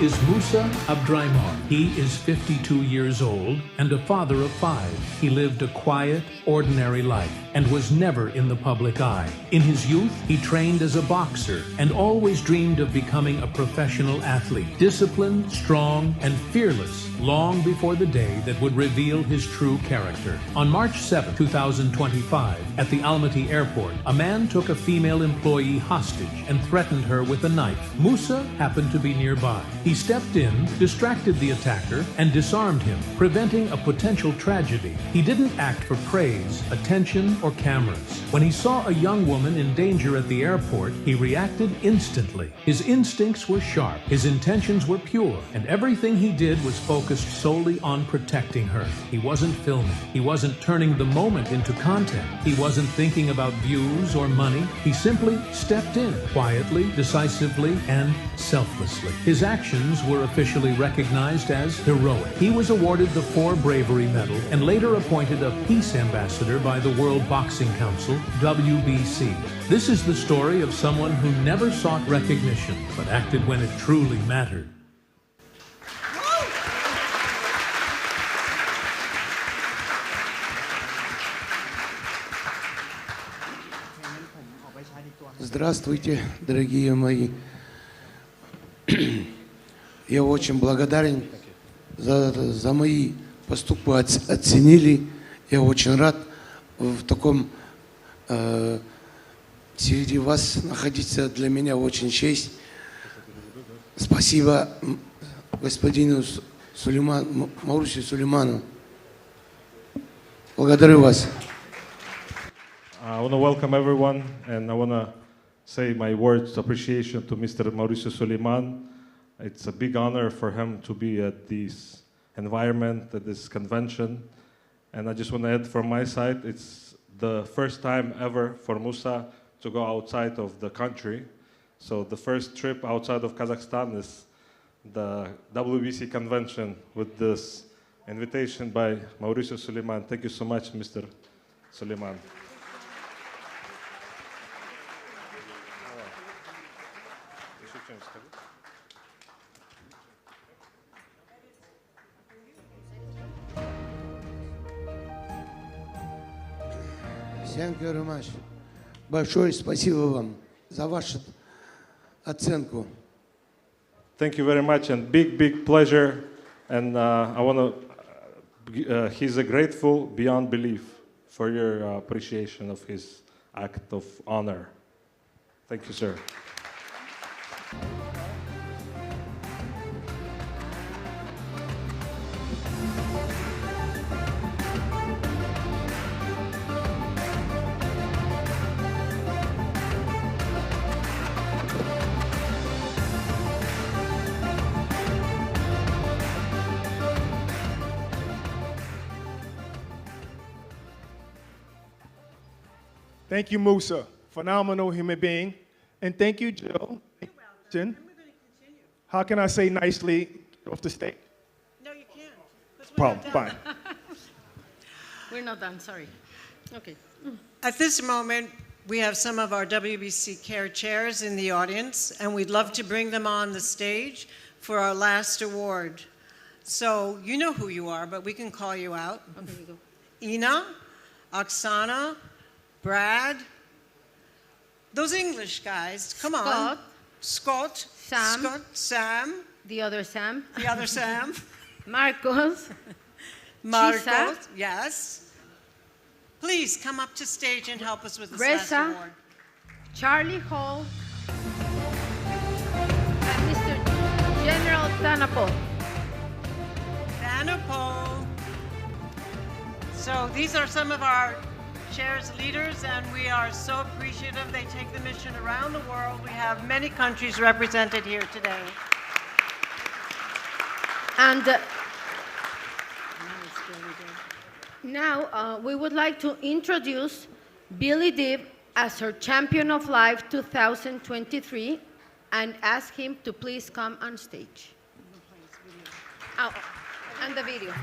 U: This is Musa Abdrahim. He is 52 years old and a father of 5. He lived a quiet, ordinary life and was never in the public eye. In his youth, he trained as a boxer and always dreamed of becoming a professional athlete, disciplined, strong, and fearless, long before the day that would reveal his true character. On March 7, 2025, at the Almaty airport, a man took a female employee hostage and threatened her with a knife. Musa happened to be nearby. He stepped in, distracted the attacker, and disarmed him, preventing a potential tragedy. He didn't act for praise, attention, or cameras. When he saw a young woman in danger at the airport, he reacted instantly. His instincts were sharp, his intentions were pure, and everything he did was focused solely on protecting her. He wasn't filming. He wasn't turning the moment into content. He wasn't thinking about views or money. He simply stepped in, quietly, decisively, and selflessly. His actions were officially recognized as heroic. He was awarded the 4 Bravery Medal and later appointed a Peace Ambassador by the World Boxing Council, WBC. This is the story of someone who never sought recognition, but acted when it truly mattered.
V: Здравствуйте, дорогие мои. Я очень благодарен за мои поступки, оценили. Я очень рад в таком среди вас находиться. Для меня очень честь. Спасибо господину Маурисию Сулейману. Благодарю вас.
W: I want to welcome everyone, and I want to say my words of appreciation to Mr. Mauricio Suleiman. It's a big honor for him to be at this environment, at this convention. And I just want to add from my side, it's the first time ever for Musa to go outside of the country. So the first trip outside of Kazakhstan is the WBC Convention with this invitation by Mauricio Suleiman. Thank you so much, Mr. Suleiman.
V: Thank you very much. Большое спасибо вам за вашу оценку.
W: Thank you very much, and big pleasure. And I want to, he's a grateful beyond belief for your appreciation of his act of honor. Thank you, sir.
B: Thank you, Musa. Phenomenal human being. And thank you, Jill. Jen. How can I say nicely off the stage?
M: No, you can't.
B: Problem, fine.
N: We're not done, sorry. Okay.
M: At this moment, we have some of our WBC Care chairs in the audience, and we'd love to bring them on the stage for our last award. So you know who you are, but we can call you out.
N: Okay, we go.
M: Ina, Oksana, Brad, those English guys, come on. Scott, Sam.
N: The other Sam.
M: The other Sam.
N: Marcos.
M: Marcos, yes. Please come up to stage and help us with this last
N: Reza,
M: award.
N: Charlie Hall, and Mr. General Tanapo.
M: Tanapo. So these are some of our chairs leaders, and we are so appreciative. They take the mission around the world. We have many countries represented here today.
N: And now we would like to introduce Billy Dibb as our Champion of Life 2023 and ask him to please come on stage. Oh, and the video.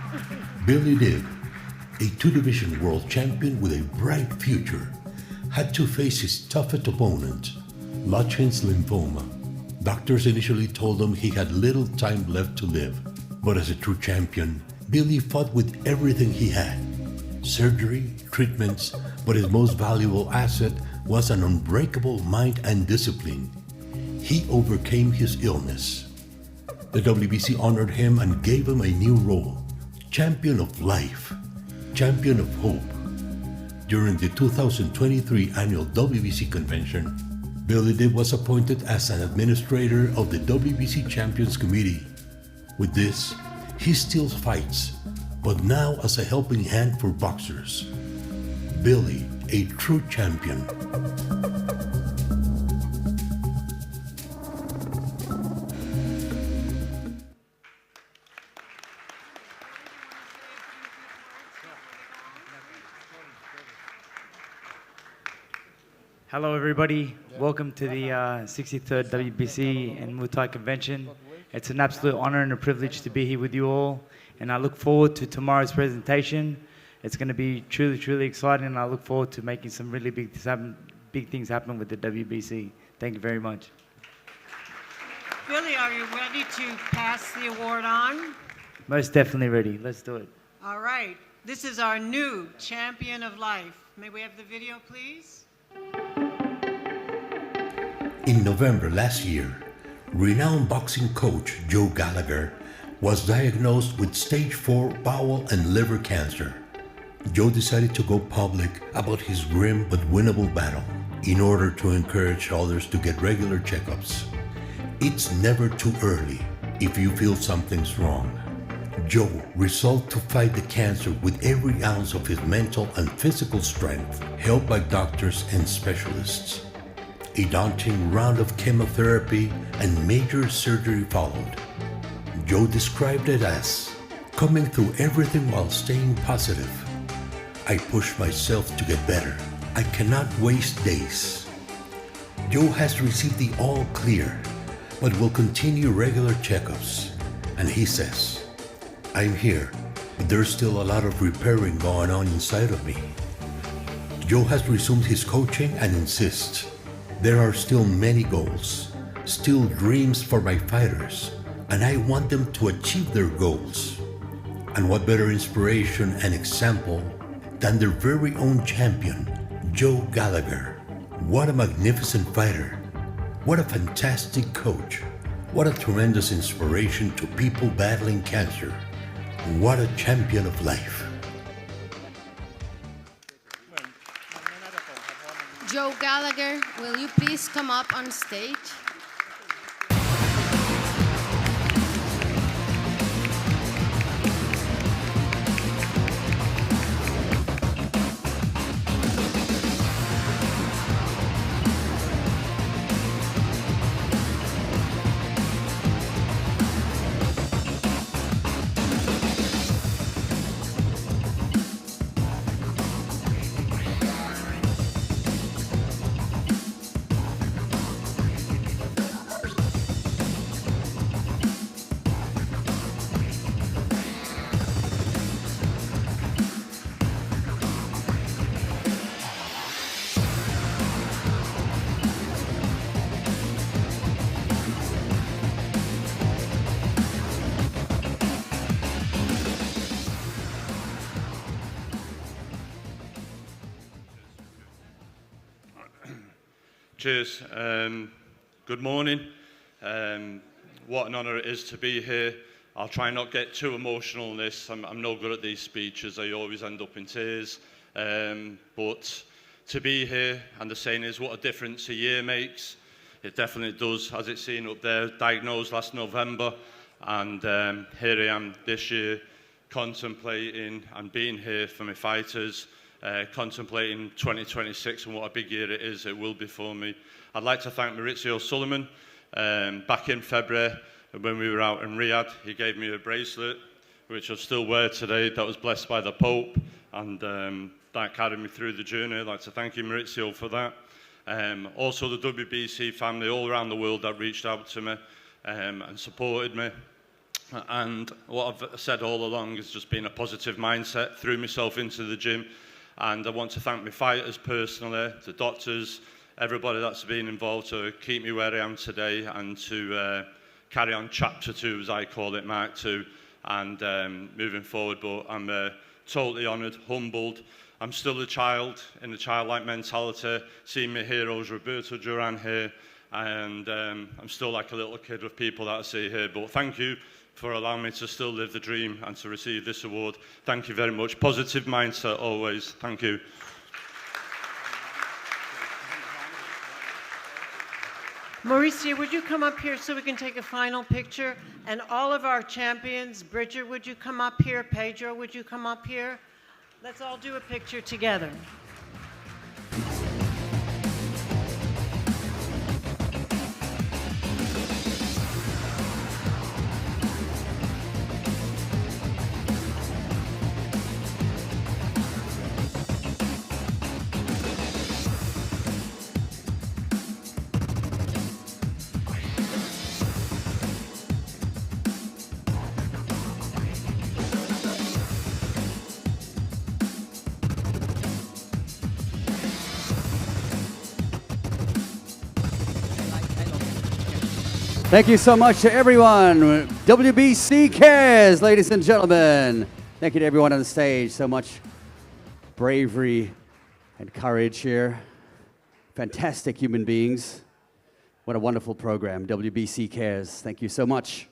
P: Billy Dibb, a two-division world champion with a bright future, had to face his toughest opponent, Hodgkin's lymphoma. Doctors initially told him he had little time left to live, but as a true champion, Billy fought with everything he had. Surgery, treatments, but his most valuable asset was an unbreakable mind and discipline. He overcame his illness. The WBC honored him and gave him a new role, Champion of Life, Champion of Hope. During the 2023 annual WBC Convention, Billy Dibb was appointed as an administrator of the WBC Champions Committee. With this, he still fights, but now as a helping hand for boxers. Billy, a true champion.
C: Hello, everybody. Welcome to the 63rd WBC and Muay Thai Convention. It's an absolute honor and a privilege to be here with you all, and I look forward to tomorrow's presentation. It's going to be truly exciting, and I look forward to making some really big things happen with the WBC. Thank you very much.
M: Billy, are you ready to pass the award on?
C: Most definitely ready. Let's do it.
M: All right. This is our new Champion of Life. May we have the video, please?
P: In November last year, renowned boxing coach Joe Gallagher was diagnosed with stage 4 bowel and liver cancer. Joe decided to go public about his grim but winnable battle in order to encourage others to get regular checkups. It's never too early if you feel something's wrong. Joe resolved to fight the cancer with every ounce of his mental and physical strength, helped by doctors and specialists. A daunting round of chemotherapy and major surgery followed. Joe described it as coming through everything while staying positive. I push myself to get better. I cannot waste days. Joe has received the all clear. but will continue regular checkups. And he says, I'm here, but there's still a lot of repairing going on inside of me. Joe has resumed his coaching and insists, there are still many goals, still dreams for my fighters, and I want them to achieve their goals. And what better inspiration and example than their very own champion, Joe Gallagher. What a magnificent fighter. What a fantastic coach. What a tremendous inspiration to people battling cancer. What a champion of life.
N: Joe Gallagher, will you please come up on stage?
D: Cheers. Good morning. What an honour it is to be here. I'll try not get too emotional in this. I'm no good at these speeches. I always end up in tears. But to be here, and the saying is, what a difference a year makes. It definitely does, as it's seen up there. Diagnosed last November, and here I am this year, contemplating and being here for my fighters. Contemplating 2026 and what a big year it is, it will be for me. I'd like to thank Maurizio Sullivan. Back in February, when we were out in Riyadh, he gave me a bracelet, which I still wear today, that was blessed by the Pope, and that carried me through the journey. I'd like to thank you, Maurizio, for that. Also the WBC family all around the world that reached out to me and supported me. And what I've said all along has just been a positive mindset, threw myself into the gym. And I want to thank my fighters personally, the doctors, everybody that's been involved to keep me where I am today and to carry on chapter 2, as I call it, Mark 2, and moving forward. But I'm totally honoured, humbled. I'm still a child in a childlike mentality, seeing my heroes, Roberto Duran here, and I'm still like a little kid with people that I see here. But thank you for allowing me to still live the dream and to receive this award. Thank you very much. Positive mindset always. Thank you.
M: Mauricio, would you come up here so we can take a final picture? And all of our champions, Bridget, would you come up here? Pedro, would you come up here? Let's all do a picture together.
A: Thank you so much to everyone. WBC cares, ladies and gentlemen. Thank you to everyone on the stage. So much bravery and courage here. Fantastic human beings. What a wonderful program, WBC cares. Thank you so much.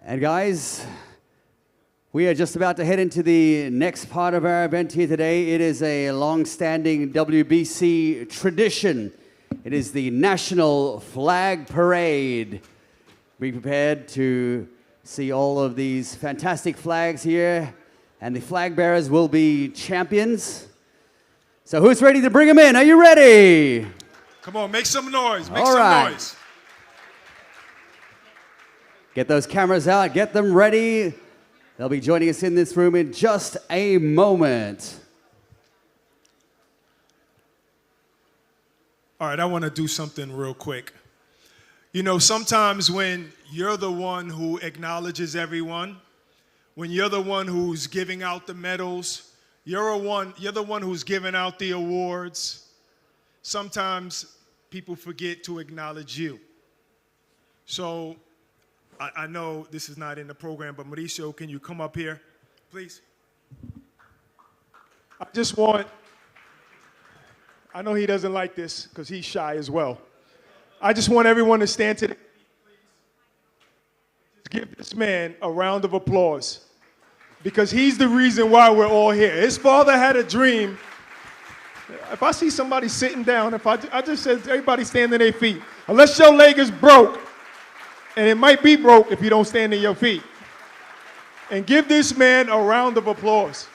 A: And guys, we are just about to head into the next part of our event here today. It is a long-standing WBC tradition. It is the National Flag Parade. Be prepared to see all of these fantastic flags here, and the flag bearers will be champions. So who's ready to bring them in? Are you ready?
B: Come on, make some noise. Make
A: all
B: some
A: right.
B: noise.
A: Get those cameras out. Get them ready. They'll be joining us in this room in just a moment.
B: All right, I want to do something real quick. You know, sometimes when you're the one who acknowledges everyone, when you're the one who's giving out the medals, you're the one who's giving out the awards, sometimes people forget to acknowledge you. So I know this is not in the program, but Mauricio, can you come up here, please? I know he doesn't like this because he's shy as well. I just want everyone to stand to their feet, please. Just give this man a round of applause because he's the reason why we're all here. His father had a dream. If I see somebody sitting down, I just said everybody stand to their feet. Unless your leg is broke, and it might be broke if you don't stand on your feet. And give this man a round of applause.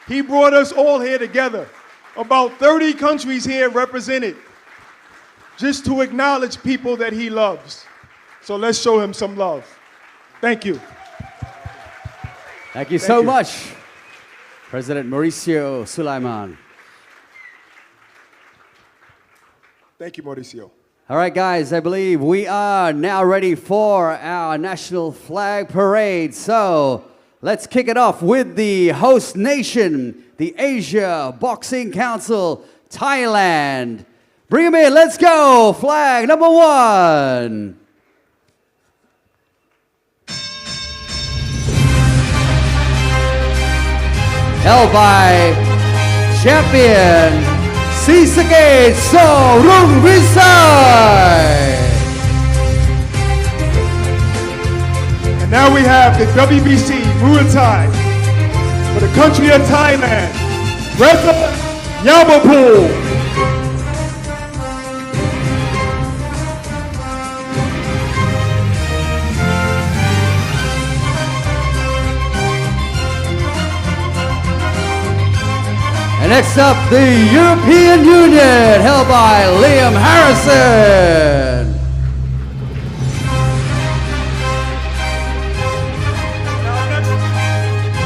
B: He brought us all here together. About 30 countries here represented, just to acknowledge people that he loves. So let's show him some love. Thank you.
A: Thank you so much, President Mauricio Sulaiman.
B: Thank you, Mauricio.
A: All right, guys, I believe we are now ready for our national flag parade. So let's kick it off with the host nation, the Asia Boxing Council, Thailand. Bring them in, let's go. Flag number 1. Held by champion Sisake Sorung Visai.
B: And now we have the WBC MuayThai for the country of Thailand, Reza Yamapool.
A: And next up, the European Union, held by Liam Harrison.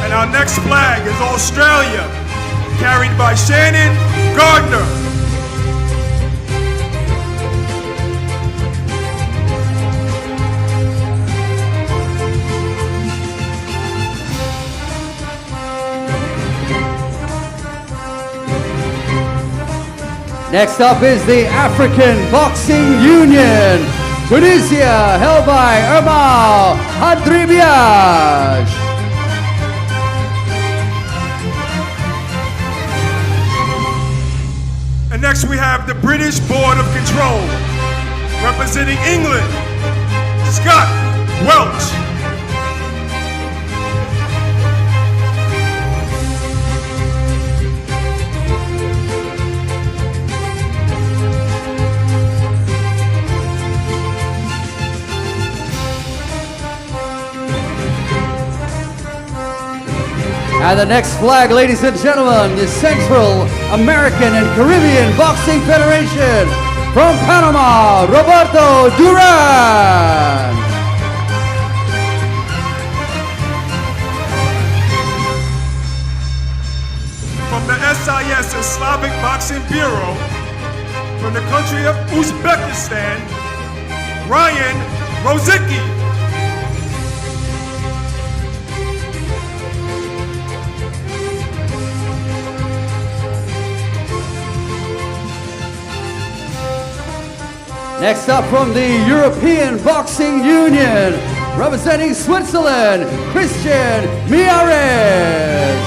B: And our next flag is Australia, carried by Shannon Gardner.
A: Next up is the African Boxing Union, Tunisia, held by Ermal Hadribiaj.
B: And next we have the British Board of Control, representing England, Scott Welch.
A: And the next flag, ladies and gentlemen, the Central American and Caribbean Boxing Federation from Panama, Roberto Duran.
B: From the SIS and Slavic Boxing Bureau, from the country of Uzbekistan, Ryan Rozicki.
A: Next up from the European Boxing Union, representing Switzerland, Christian Miares.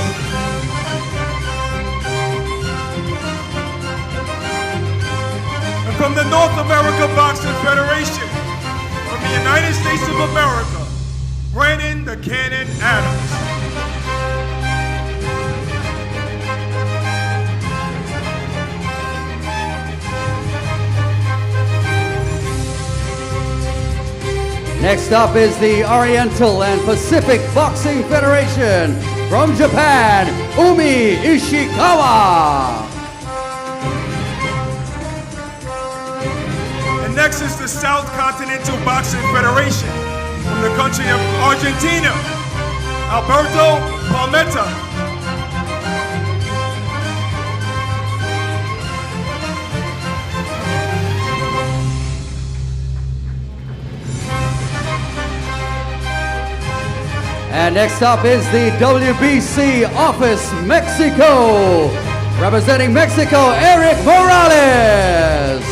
B: And from the North America Boxing Federation, from the United States of America, Brandon the Cannon Adams.
A: Next up is the Oriental and Pacific Boxing Federation from Japan, Umi Ishikawa.
B: And next is the South Continental Boxing Federation from the country of Argentina, Alberto Palmetta.
A: And next up is the WBC Office Mexico. Representing Mexico, Eric Morales.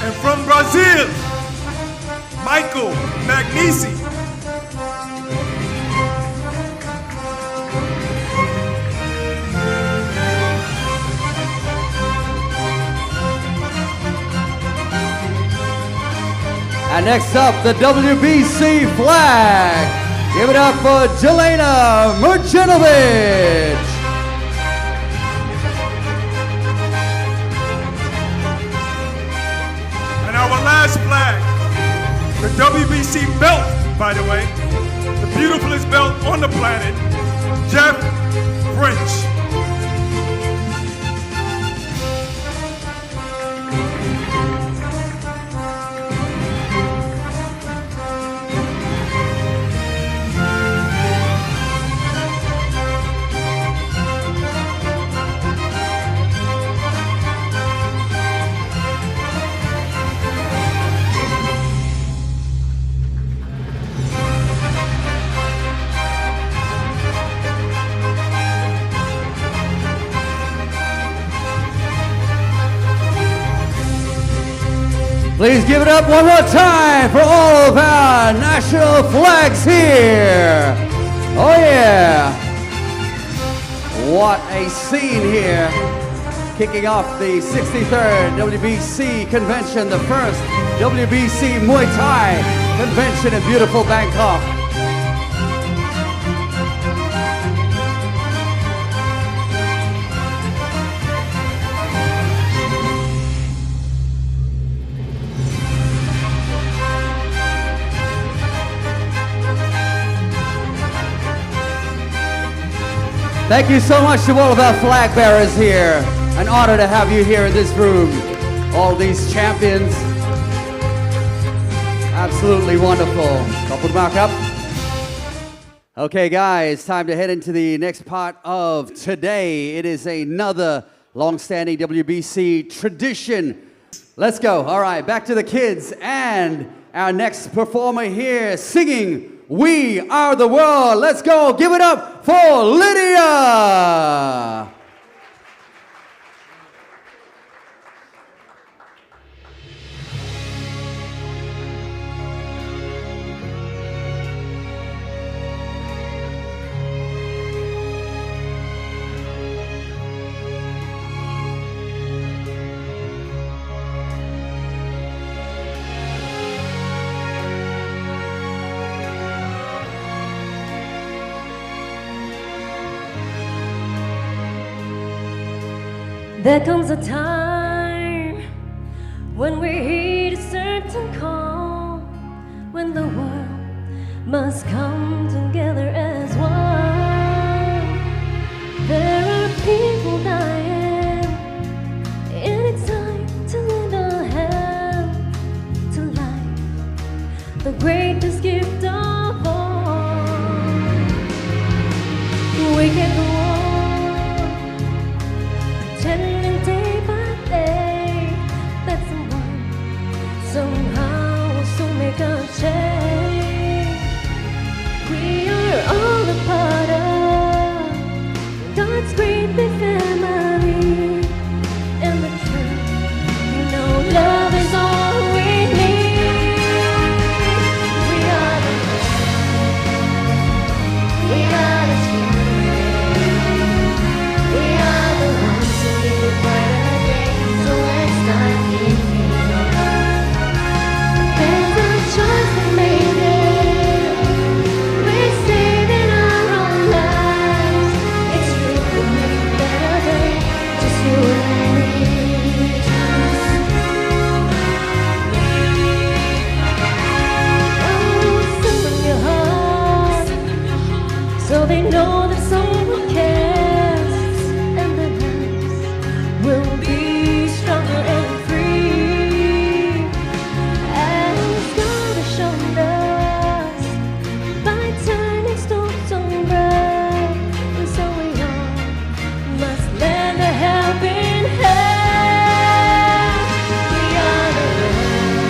E: And from Brazil, Michael Magnisi.
A: And next up, the WBC flag. Give it up for Jelena Murjanovic.
E: And our last flag, the WBC belt, by the way, the beautifulest belt on the planet, Jeff French.
A: Please give it up one more time for all of our national flags here. Oh yeah. What a scene here. Kicking off the 63rd WBC Convention, the first WBC Muay Thai Convention in beautiful Bangkok. Thank you so much to all of our flag bearers here. An honor to have you here in this room. All these champions. Absolutely wonderful. Khop khun mak krab. Okay guys, time to head into the next part of today. It is another long-standing WBC tradition. Let's go. All right, back to the kids and our next performer here singing We Are the World. Let's go. Give it up for Lydia.
F: There comes a time when we heed a certain call, when the world must come together as one. There are people dying, and it's time to lend a hand to life, the greatest gift of all. We can go on, pretending day by day that somehow will soon make a change. We are all a part of God's great big family, and the truth, you know, love is all we need. We are the spirit. We are the ones who live a brighter day. So let's start giving. There's a choice to make it. We're saving our own lives. It's true, we'll make a better day. Just you and me. Oh, sing from your heart, so they know that someone cares, and their lives will be stronger and free. As God has shown us by turning storms to bright, and so we all must lend a helping hand. We are the world.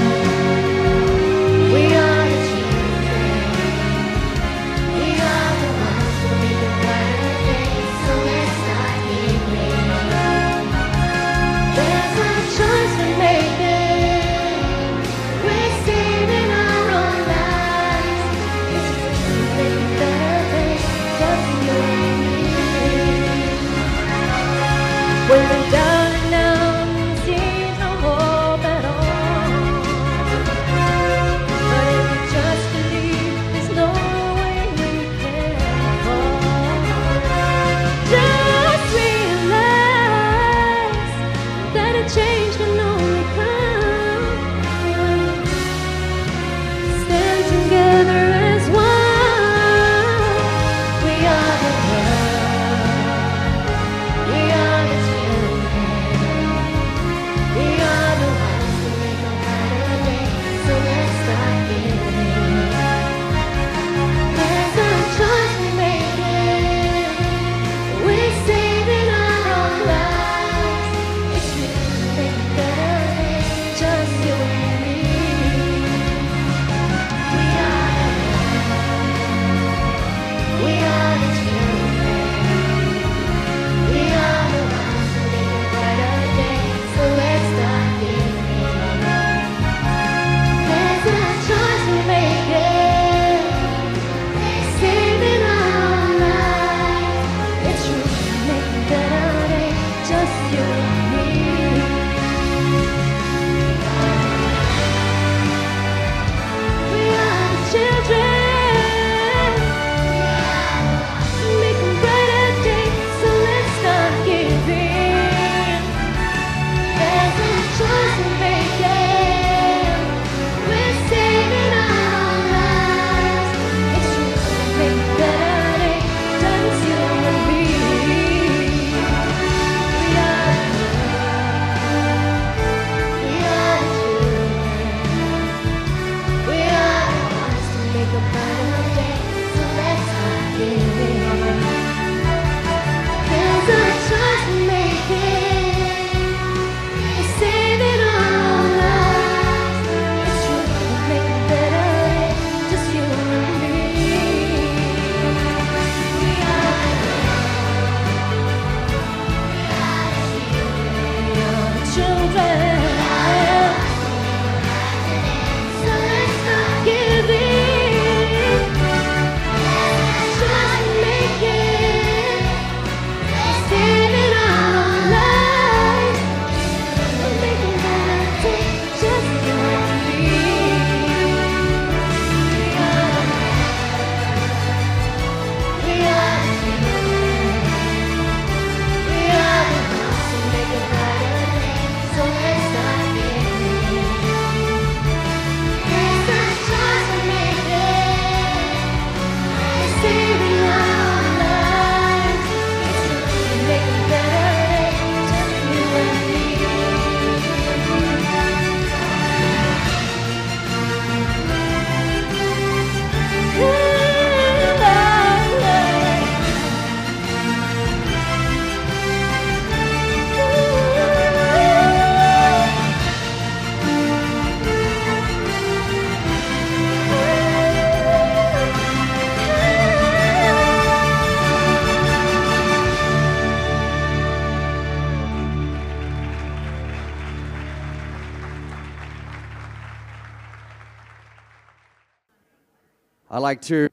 A: I'd like to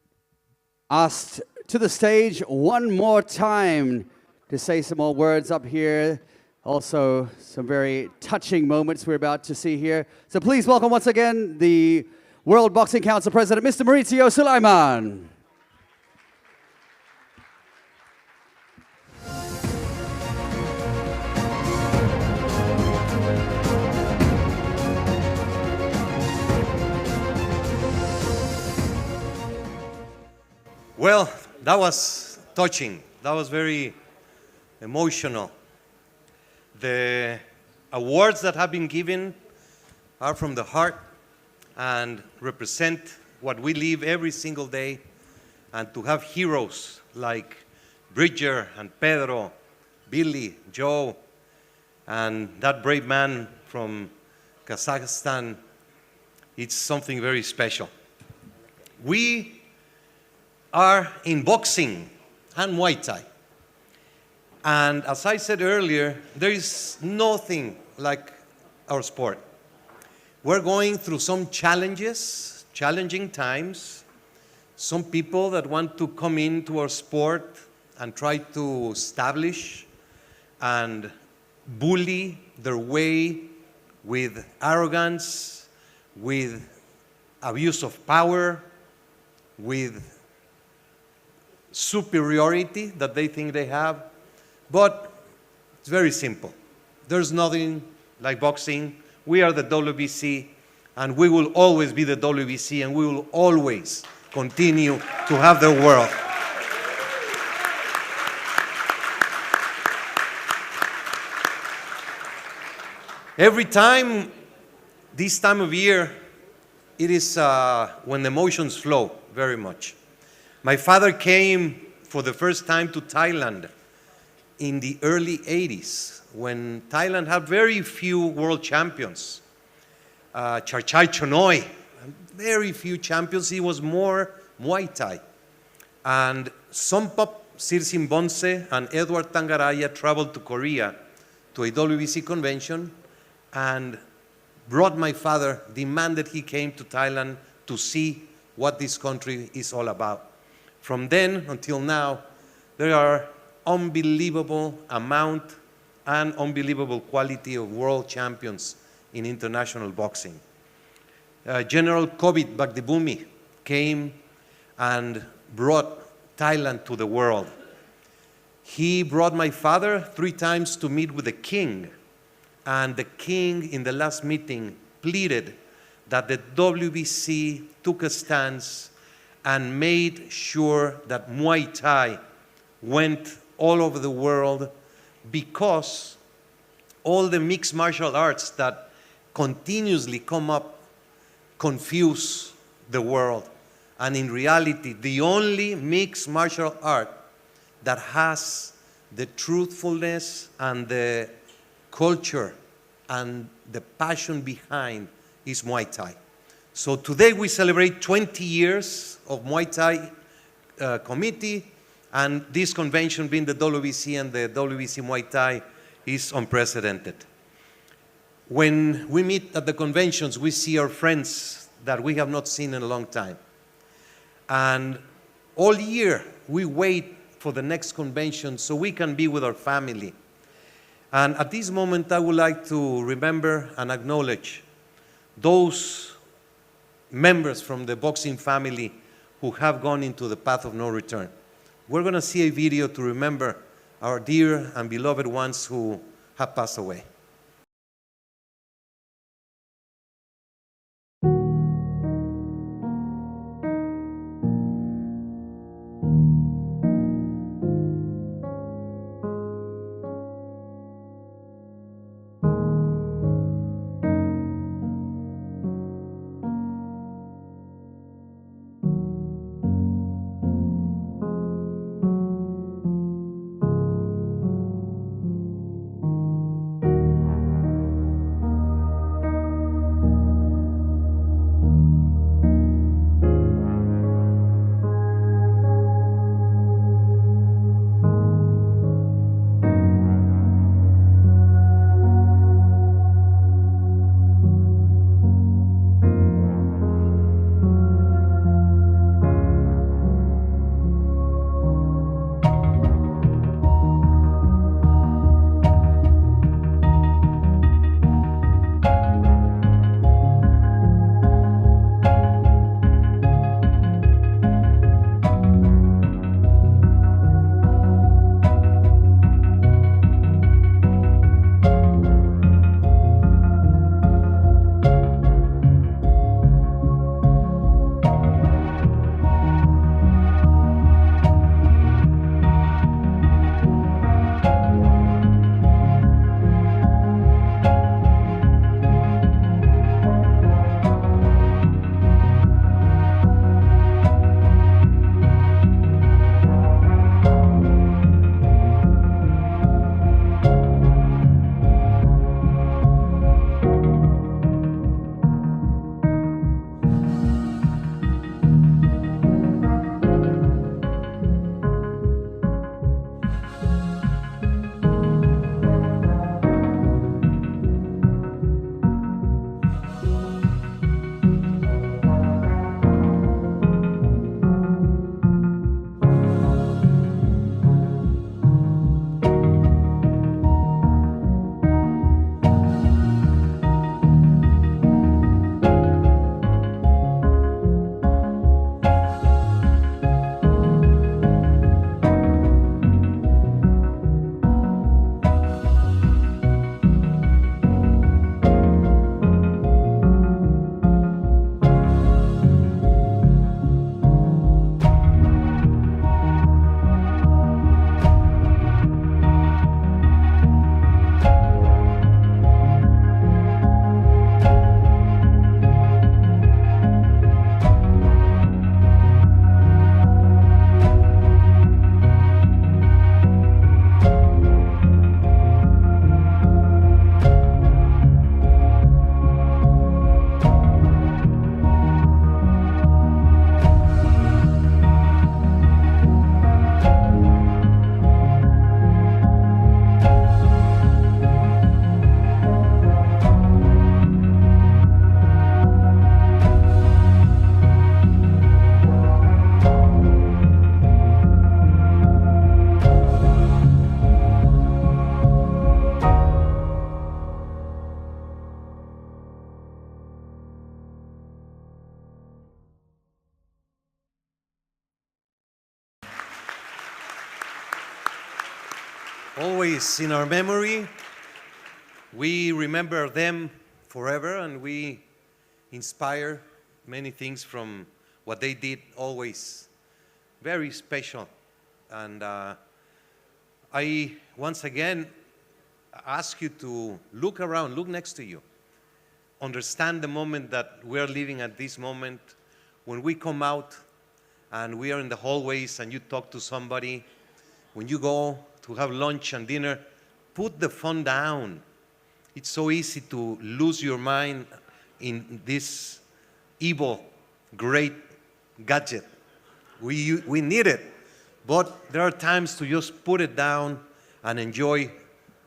A: ask to the stage one more time to say some more words up here. Also, some very touching moments we're about to see here. So please welcome once again the World Boxing Council President, Mr. Maurizio Sulaiman.
G: Well, that was touching. That was very emotional. The awards that have been given are from the heart and represent what we live every single day. And to have heroes like Bridger and Pedro, Billy, Joe, and that brave man from Kazakhstan, it's something very special. We are in boxing and Muay Thai. And as I said earlier, there is nothing like our sport. We're going through some challenges, challenging times. Some people that want to come into our sport and try to establish and bully their way with arrogance, with abuse of power, with superiority that they think they have. But it's very simple. There's nothing like boxing. We are the WBC, and we will always be the WBC, and we will always continue to have the world. Every time, this time of year, it is when the emotions flow very much. My father came for the first time to Thailand in the early 80s, when Thailand had very few world champions. Charchai Chonoi, very few champions. He was more Muay Thai. And Sompap Sirsim Bonse and Edward Tangaraya traveled to Korea to a WBC convention and brought my father, demanded he came to Thailand to see what this country is all about. From then until now, there are unbelievable amount and unbelievable quality of world champions in international boxing. General Kobit Bagdibumi came and brought Thailand to the world. He brought my father 3 times to meet with the king, and the king in the last meeting pleaded that the WBC took a stance and made sure that Muay Thai went all over the world, because all the mixed martial arts that continuously come up confuse the world. And in reality, the only mixed martial art that has the truthfulness and the culture and the passion behind is Muay Thai. So today we celebrate 20 years of Muay Thai committee, and this convention being the WBC and the WBC Muay Thai is unprecedented. When we meet at the conventions, we see our friends that we have not seen in a long time. And all year we wait for the next convention so we can be with our family. And at this moment, I would like to remember and acknowledge those members from the boxing family who have gone into the path of no return. We're going to see a video to remember our dear and beloved ones who have passed away. always in our memory. We remember them forever, and we inspire many things from what they did, always very special. And I, once again, ask you to look around, look next to you. Understand the moment that we're living at this moment. When we come out and we are in the hallways and you talk to somebody, when you go to have lunch and dinner, put the phone down. It's so easy to lose your mind in this evil, great gadget. We need it, but there are times to just put it down and enjoy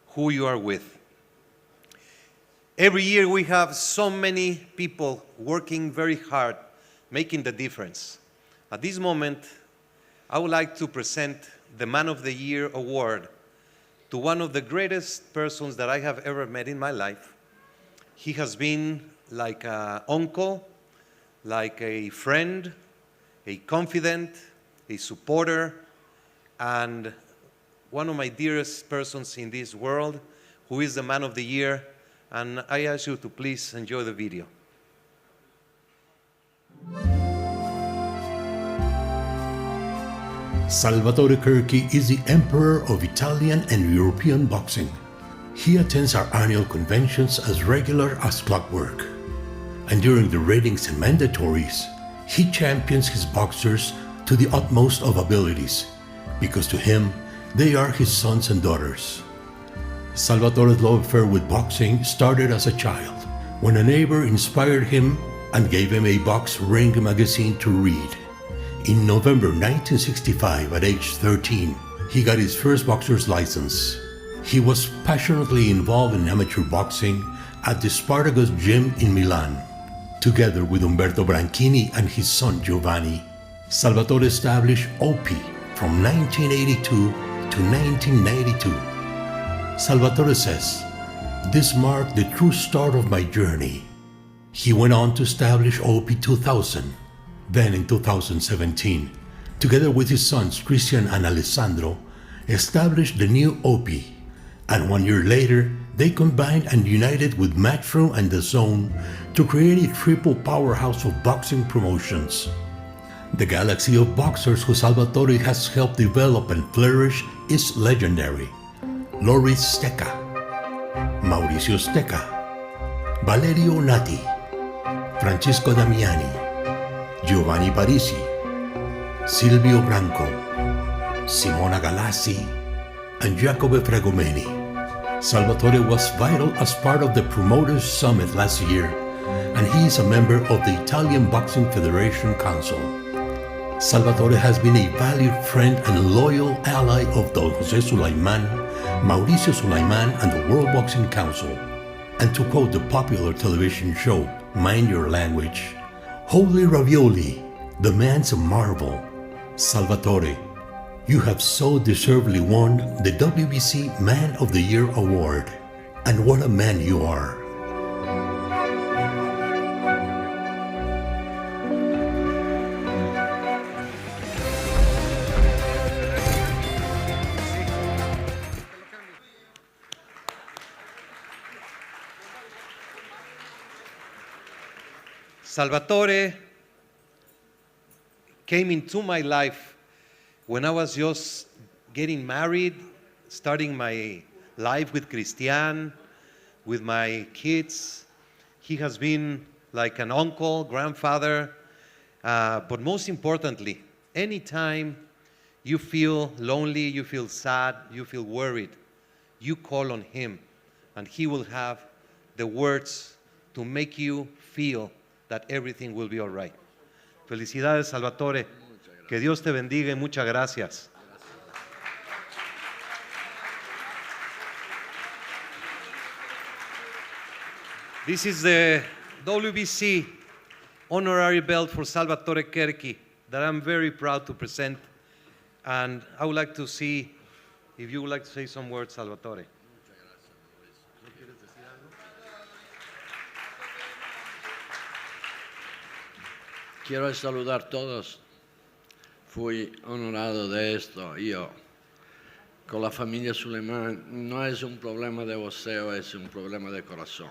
G: who you are with. Every year we have so many people working very hard, making the difference. At this moment, I would like to present the Man of the Year award to one of the greatest persons that I have ever met in my life. He has been like an uncle, like a friend, a confidant, a supporter, and one of my dearest persons in this world, who is the Man of the Year. And I ask you to please enjoy the video.
P: Salvatore Kirchi is the Emperor of Italian and European boxing. He attends our annual conventions as regular as clockwork. And during the ratings and mandatories, he champions his boxers to the utmost of abilities, because to him, they are his sons and daughters. Salvatore's love affair with boxing started as a child, when a neighbor inspired him and gave him a box ring magazine to read. In November 1965, at age 13, he got his first boxer's license. He was passionately involved in amateur boxing at the Spartacus Gym in Milan. Together with Umberto Branchini and his son Giovanni, Salvatore established OP from 1982 to 1992. Salvatore says, "This marked the true start of my journey." He went on to establish OP 2000. Then in 2017, together with his sons Christian and Alessandro, established the new OP. And 1 year later, they combined and united with Matchroom and The Zone to create a triple powerhouse of boxing promotions. The galaxy of boxers who Salvatore has helped develop and flourish is legendary. Loris Stecca, Mauricio Stecca, Valerio Nati, Francisco Damiani, Giovanni Parisi, Silvio Branco, Simona Galassi, and Jacobe Fragomeni. Salvatore was vital as part of the Promoters Summit last year, and he is a member of the Italian Boxing Federation Council. Salvatore has been a valued friend and loyal ally of Don Jose Sulaiman, Mauricio Sulaiman, and the World Boxing Council. And to quote the popular television show, Mind Your Language, "Holy ravioli, the man's a marvel." Salvatore, you have so deservedly won the WBC Man of the Year award. And what a man you are.
G: Salvatore came into my life when I was just getting married, starting my life with Christian, with my kids. He has been like an uncle, grandfather, but most importantly, anytime you feel lonely, you feel sad, you feel worried, you call on him, and he will have the words to make you feel that everything will be all right. Felicidades, Salvatore. Que Dios te bendiga y muchas gracias. This is the WBC honorary belt for Salvatore Kirchi that I'm very proud to present. And I would like to see if you would like to say some words, Salvatore.
H: Quiero saludar a todos. Fui honorado de esto. Yo con la familia Suleiman no es un problema de boxeo, es un problema de corazón.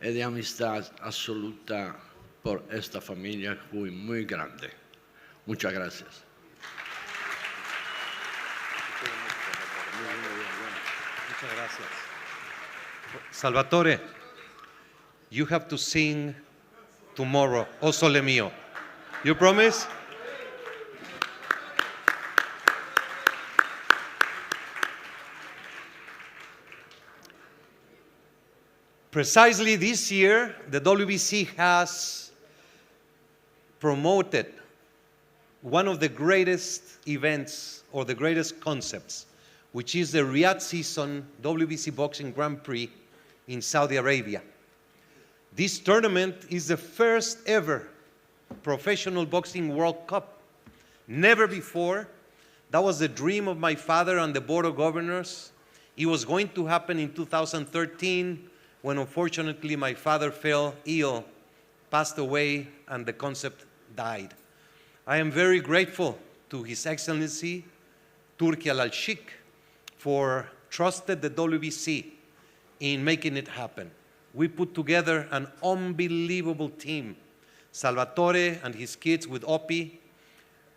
H: Es de amistad absoluta por esta familia muy, muy grande. Muchas gracias.
G: Muchas gracias. Salvatore, you have to sing tomorrow, O Sole Mio. You promise? Precisely this year, the WBC has promoted one of the greatest events or the greatest concepts, which is the Riyadh season WBC Boxing Grand Prix in Saudi Arabia. This tournament is the first ever professional boxing World Cup. Never before. That was the dream of my father and the Board of Governors. It was going to happen in 2013 when unfortunately my father fell ill, passed away, and the concept died. I am very grateful to His Excellency Turki Al-Sheikh for trusted the WBC in making it happen. We put together an unbelievable team. Salvatore and his kids with Opie,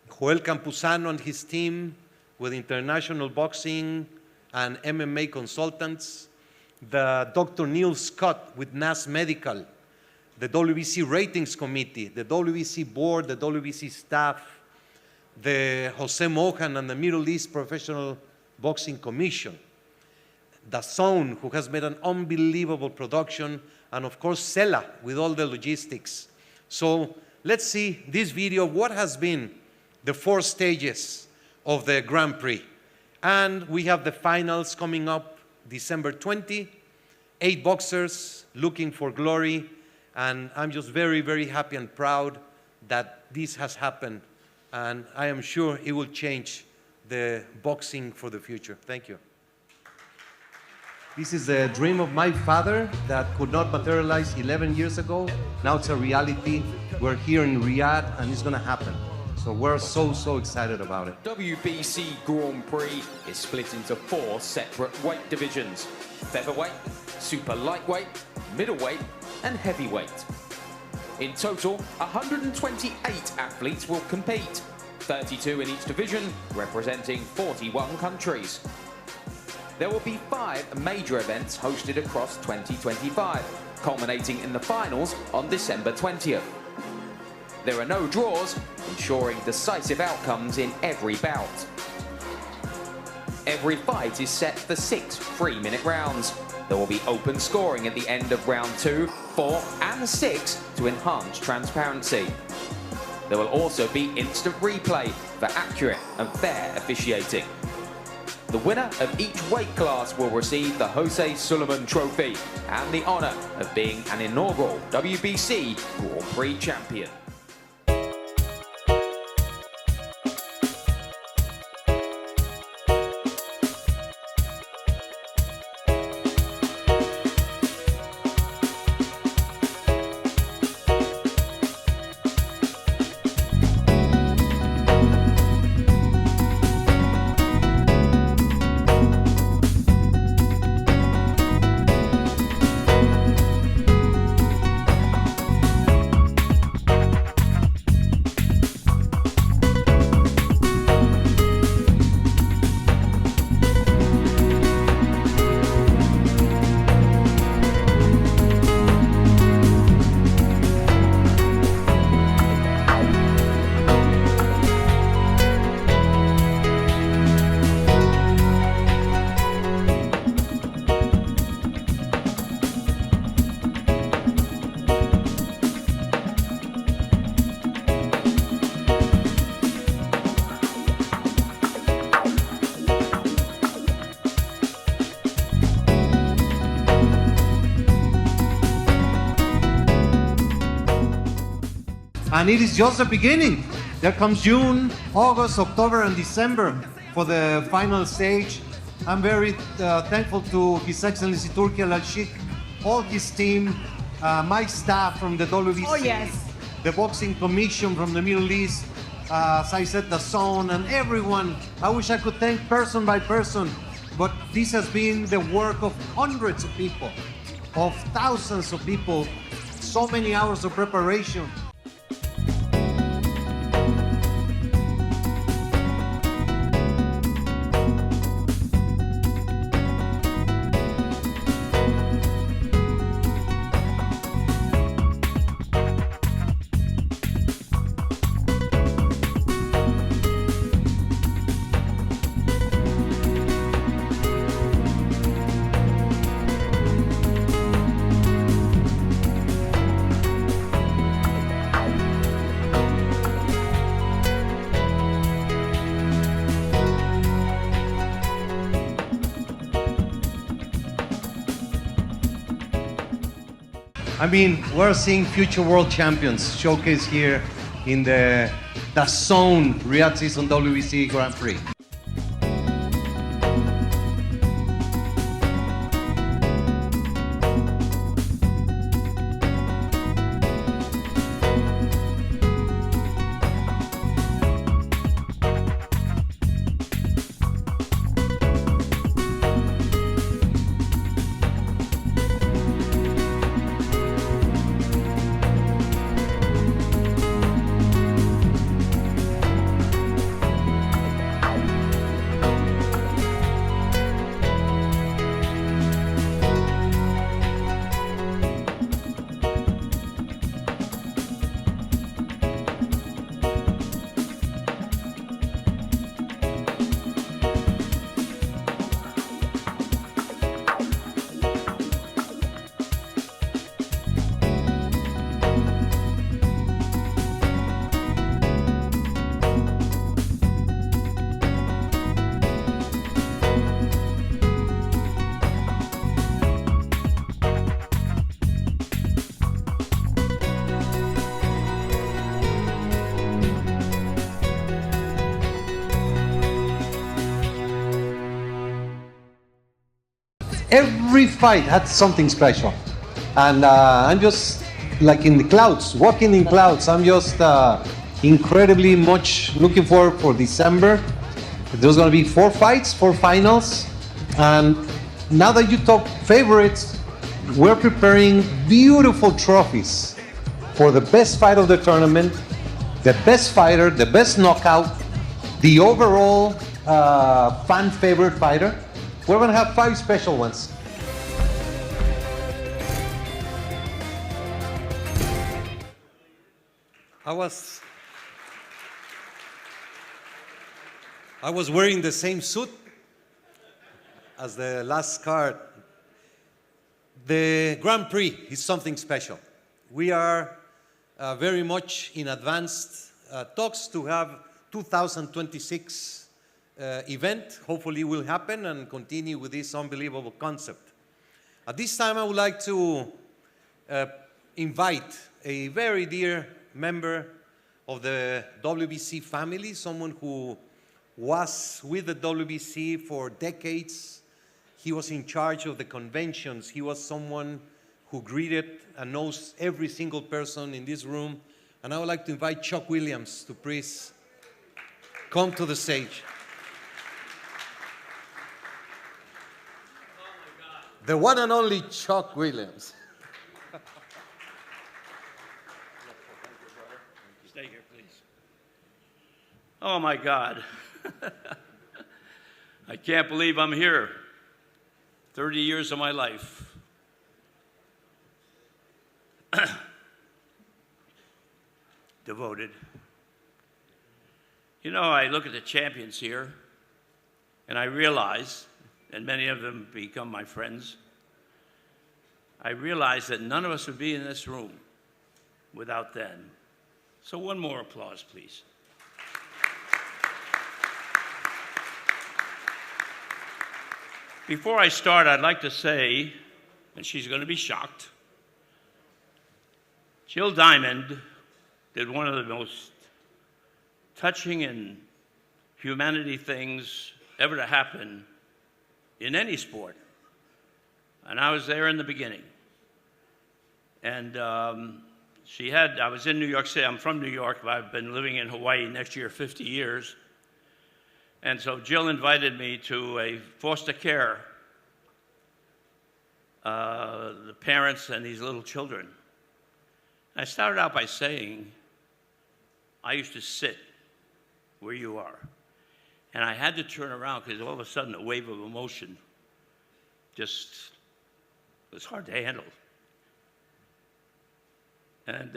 G: Joel Campuzano and his team with international boxing and MMA consultants, the Dr. Neil Scott with NAS Medical, the WBC Ratings Committee, the WBC Board, the WBC staff, the Jose Mohan and the Middle East Professional Boxing Commission, DAZN, who has made an unbelievable production, and of course Sela with all the logistics. So let's see this video of what has been the 4 stages of the Grand Prix. And we have the finals coming up December 20, 8 boxers looking for glory, and I'm just very, very happy and proud that this has happened, and I am sure it will change the boxing for the future. Thank you. This is a dream of my father that could not materialize 11 years ago. Now it's a reality. We're here in Riyadh and it's going to happen. So we're so excited about it.
I: WBC Grand Prix is split into 4 separate weight divisions: featherweight, super lightweight, middleweight, and heavyweight. In total, 128 athletes will compete, 32 in each division, representing 41 countries. There will be 5 major events hosted across 2025, culminating in the finals on December 20th. There are no draws, ensuring decisive outcomes in every bout. Every fight is set for 6 3-minute rounds. There will be open scoring at the end of round 2, 4 and 6 to enhance transparency. There will also be instant replay for accurate and fair officiating. The winner of each weight class will receive the Jose Suleiman Trophy and the honour of being an inaugural WBC Grand Prix champion.
G: And it is just the beginning. There comes June, August, October, and December for the final stage. I'm very thankful to His Excellency Turki Al-Sheikh, all his team, my staff from the WBC,
J: Oh, yes.
G: the Boxing Commission from the Middle East, as I said, the zone and everyone. I wish I could thank person by person, but this has been the work of hundreds of people, of thousands of people, so many hours of preparation. I mean, we're seeing future world champions showcased here in the zone Riyadh Season WBC Grand Prix. Every fight had something special, and I'm just like in the clouds, walking in clouds. I'm just incredibly much looking forward for December. There's going to be 4 fights, 4 finals, and now that you talk favorites, we're preparing beautiful trophies for the best fight of the tournament, the best fighter, the best knockout, the overall fan favorite fighter. We're going to have 5 special ones. I was wearing the same suit as the last card. The Grand Prix is something special. We are very much in advanced talks to have 2026 event. Hopefully will happen and continue with this unbelievable concept. At this time, I would like to invite a very dear member of the WBC family, someone who was with the WBC for decades. He was in charge of the conventions. He was someone who greeted and knows every single person in this room. And I would like to invite Chuck Williams to please come to the stage. The one and only Chuck Williams.
J: Stay here, please. Oh my God. I can't believe I'm here. 30 years of my life. Devoted. You know, I look at the champions here, and I realize, and many of them become my friends, I realize that none of us would be in this room without them. So one more applause, please. Before I start, I'd like to say, and she's going to be shocked, Jill Diamond did one of the most touching and humanity things ever to happen in any sport. And I was there in the beginning. And I was in New York City. I'm from New York, but I've been living in Hawaii next year 50 years. And so Jill invited me to a foster care, the parents and these little children. I started out by saying, I used to sit where you are. And I had to turn around because all of a sudden a wave of emotion just was hard to handle. And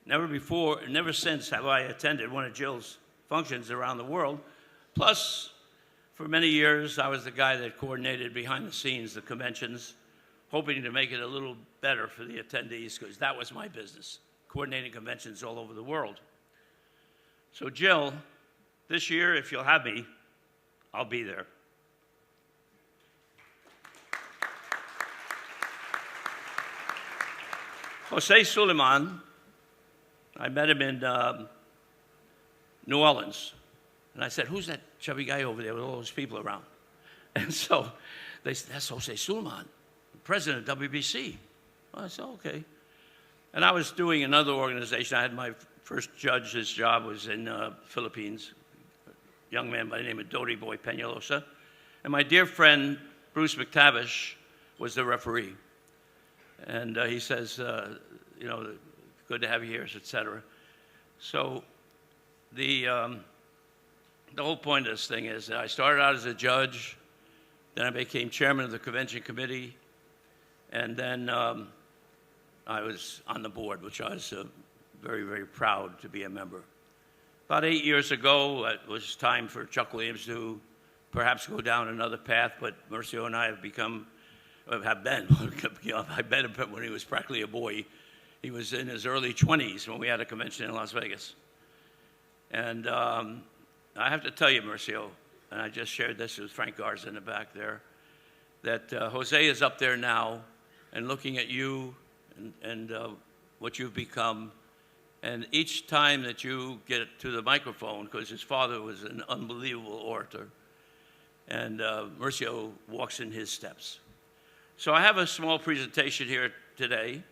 J: never since have I attended one of Jill's functions around the world. Plus, for many years, I was the guy that coordinated behind the scenes the conventions, hoping to make it a little better for the attendees, because that was my business, coordinating conventions all over the world. So Jill, this year, if you'll have me, I'll be there. Jose Suleiman, I met him in New Orleans. And I said, who's that chubby guy over there with all those people around? And so they said, that's Jose Suleiman, the president of WBC. Well, I said, okay. And I was doing another organization. I had my first judge, his job was in Philippines, a young man by the name of Dodi Boy Peñalosa. And my dear friend, Bruce McTavish, was the referee. And he says, you know, good to have you here, et cetera. So the whole point of this thing is that I started out as a judge, then I became chairman of the convention committee, and then I was on the board, which I was very, very proud to be a member. About 8 years ago, it was time for Chuck Williams to perhaps go down another path, but Mercio and I have been, I met him when he was practically a boy. He was in his early 20s when we had a convention in Las Vegas. And I have to tell you, Mercio, and I just shared this with Frank Garza in the back there, that Jose is up there now and looking at you and what you've become. And each time that you get to the microphone, because his father was an unbelievable orator, and Mercio walks in his steps. So I have a small presentation here today.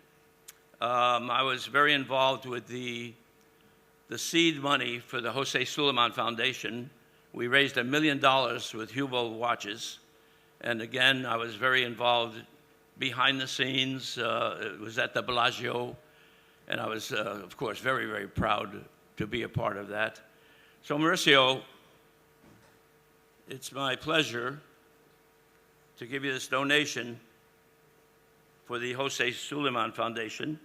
J: I was very involved with the seed money for the Jose Suleiman Foundation. We raised $1 million with Hublot watches. And again, I was very involved behind the scenes. It was at the Bellagio. And I was, of course, very, very proud to be a part of that. So Mauricio, it's my pleasure to give you this donation for the Jose Suleiman Foundation,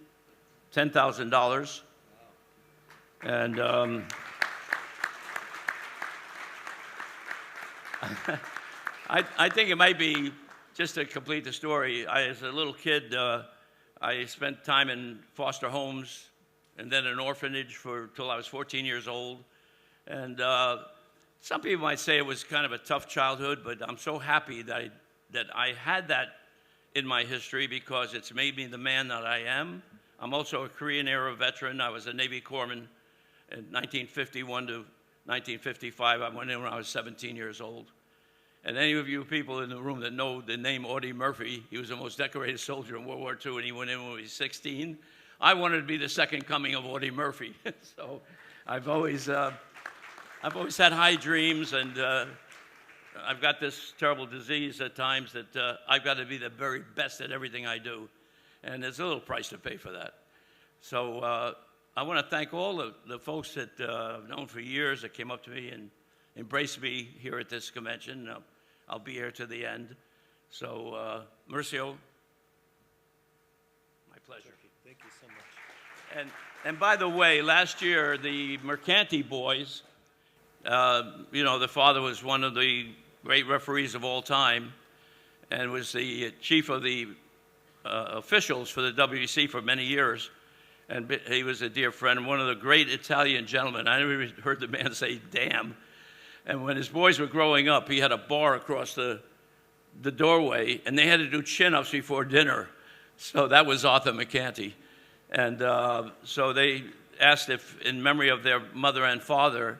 J: $10,000. And I think it might be, just to complete the story, as a little kid, I spent time in foster homes and then an orphanage till I was 14 years old. And some people might say it was kind of a tough childhood, but I'm so happy that I had that in my history because it's made me the man that I am. I'm also a Korean-era veteran. I was a Navy corpsman in 1951 to 1955. I went in when I was 17 years old. And any of you people in the room that know the name Audie Murphy, he was the most decorated soldier in World War II, and he went in when he was 16. I wanted to be the second coming of Audie Murphy. So I've always had high dreams, and I've got this terrible disease at times that I've got to be the very best at everything I do. And there's a little price to pay for that. So I want to thank all the folks that I've known for years that came up to me and embraced me here at this convention. I'll be here to the end. So, Mercio, my pleasure.
G: Thank you so much.
J: And by the way, last year, the Mercanti boys, you know, the father was one of the great referees of all time and was the chief of the officials for the WBC for many years. And he was a dear friend and one of the great Italian gentlemen. I never heard the man say, damn. And when his boys were growing up, he had a bar across the doorway, and they had to do chin-ups before dinner. So that was Arthur McCanty. And so they asked if, in memory of their mother and father,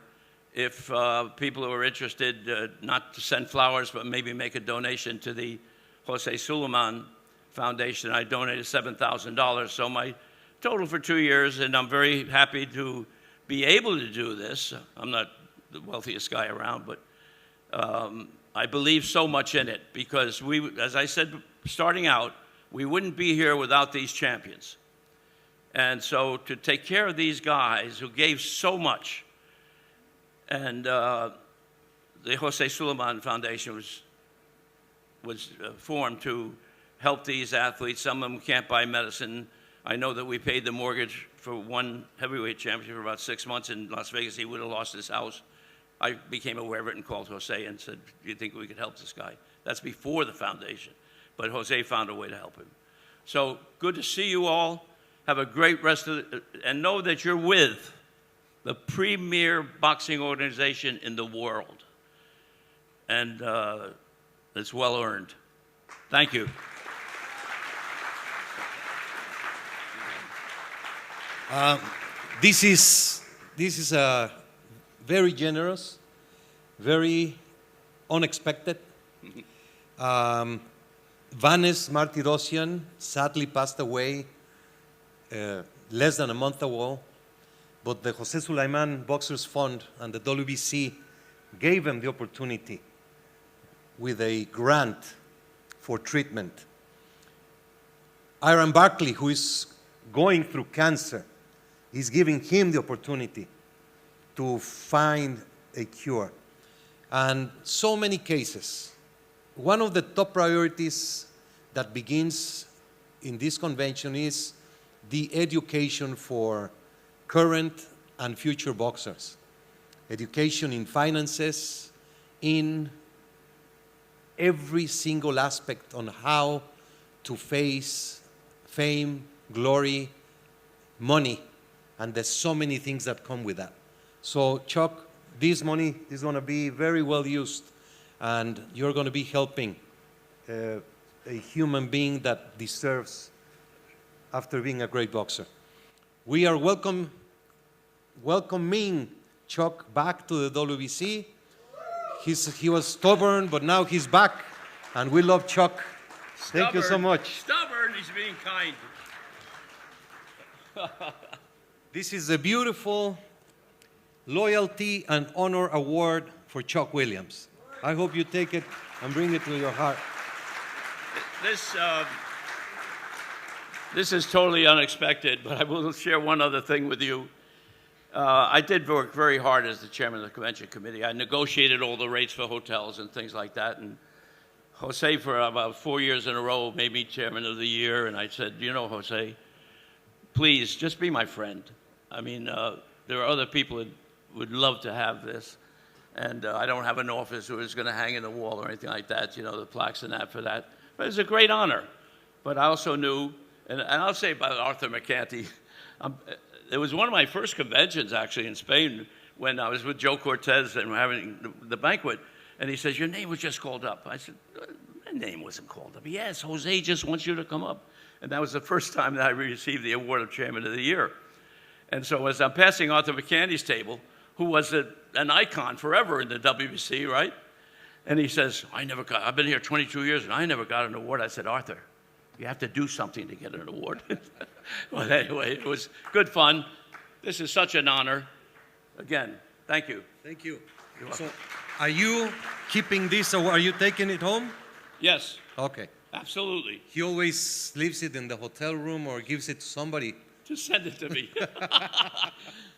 J: if people who were interested, not to send flowers, but maybe make a donation to the Jose Suleiman Foundation. I donated $7,000. So my total for 2 years, and I'm very happy to be able to do this. I'm not the wealthiest guy around, but I believe so much in it because as I said, starting out, we wouldn't be here without these champions. And so to take care of these guys who gave so much, and the Jose Suleiman Foundation was formed to help these athletes. Some of them can't buy medicine. I know that we paid the mortgage for one heavyweight champion for about 6 months in Las Vegas. He would have lost his house. I became aware of it and called Jose and said, do you think we could help this guy? That's before the foundation. But Jose found a way to help him. So good to see you all. Have a great rest of the, and know that you're with the premier boxing organization in the world. And it's well earned. Thank you.
G: This is very generous, very unexpected. Vanes Martirosyan sadly passed away less than a month ago, but the Jose Sulaiman Boxers Fund and the WBC gave him the opportunity with a grant for treatment. Aaron Barkley, who is going through cancer, is giving him the opportunity to find a cure. And so many cases. One of the top priorities that begins in this convention is the education for current and future boxers. Education in finances, in every single aspect on how to face fame, glory, money, and there's so many things that come with that. So Chuck, this money is going to be very well used, and you're going to be helping a human being that deserves after being a great boxer. We are welcoming Chuck back to the WBC. He was stubborn, but now he's back, and we love Chuck. Thank you so much.
J: Stubborn, he's being kind.
G: This is a beautiful Loyalty and Honor Award for Chuck Williams. I hope you take it and bring it to your heart.
J: This is totally unexpected, but I will share one other thing with you. I did work very hard as the chairman of the convention committee. I negotiated all the rates for hotels and things like that, and Jose, for about 4 years in a row, made me chairman of the year, and I said, you know, Jose, please, just be my friend. I mean, there are other people that would love to have this, and I don't have an office where it's going to hang in the wall or anything like that, you know, the plaques and that for that. But it's a great honor. But I also knew, and I'll say about Arthur McCanty, it was one of my first conventions, actually, in Spain, when I was with Joe Cortez and we're having the banquet, and he says, your name was just called up. I said, my name wasn't called up. Yes, Jose just wants you to come up. And that was the first time that I received the award of Chairman of the Year. And so as I'm passing Arthur McCanty's table, who was an icon forever in the WBC, right? And he says, I've been here 22 years and I never got an award. I said, Arthur, you have to do something to get an award. Well, anyway, it was good fun. This is such an honor. Again, thank you.
G: Thank you. So, are you keeping this award? Are you taking it home?
J: Yes.
G: Okay.
J: Absolutely.
G: He always leaves it in the hotel room or gives it to somebody.
J: Just send it to me.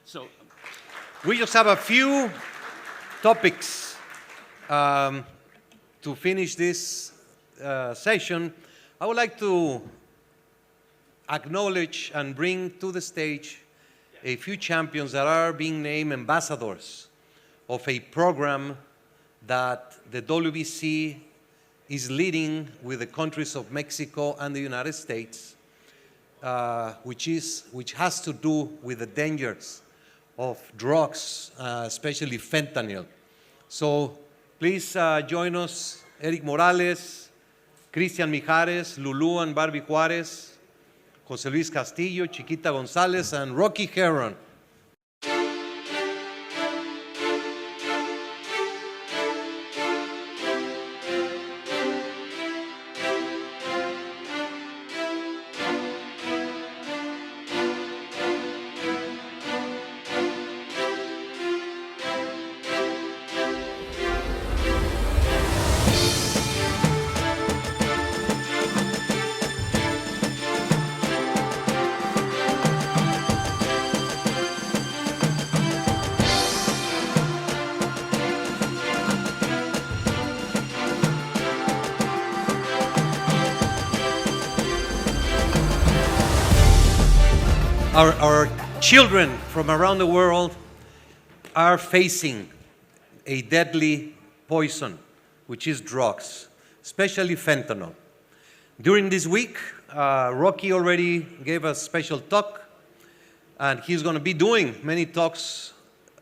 J: So,
G: we just have a few topics to finish this session. I would like to acknowledge and bring to the stage a few champions that are being named ambassadors of a program that the WBC is leading with the countries of Mexico and the United States, which has to do with the dangers of drugs, especially fentanyl. So please join us, Eric Morales, Cristian Mijares, Lulu and Barbie Juarez, José Luis Castillo, Chiquita González, and Rocky Heron. Our children from around the world are facing a deadly poison, which is drugs, especially fentanyl. During this week, Rocky already gave a special talk, and he's going to be doing many talks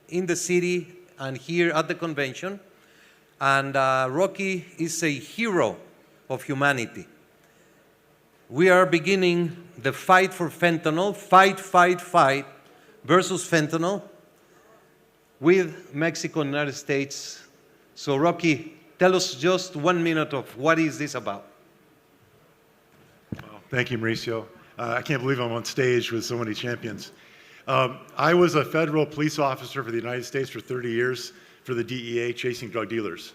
G: in the city and here at the convention. And Rocky is a hero of humanity. We are beginning the fight for fentanyl, fight versus fentanyl with Mexico and the United States. So Rocky, tell us just 1 minute of what is this about.
K: Thank you, Mauricio. I can't believe I'm on stage with so many champions. I was a federal police officer for the United States for 30 years for the DEA chasing drug dealers.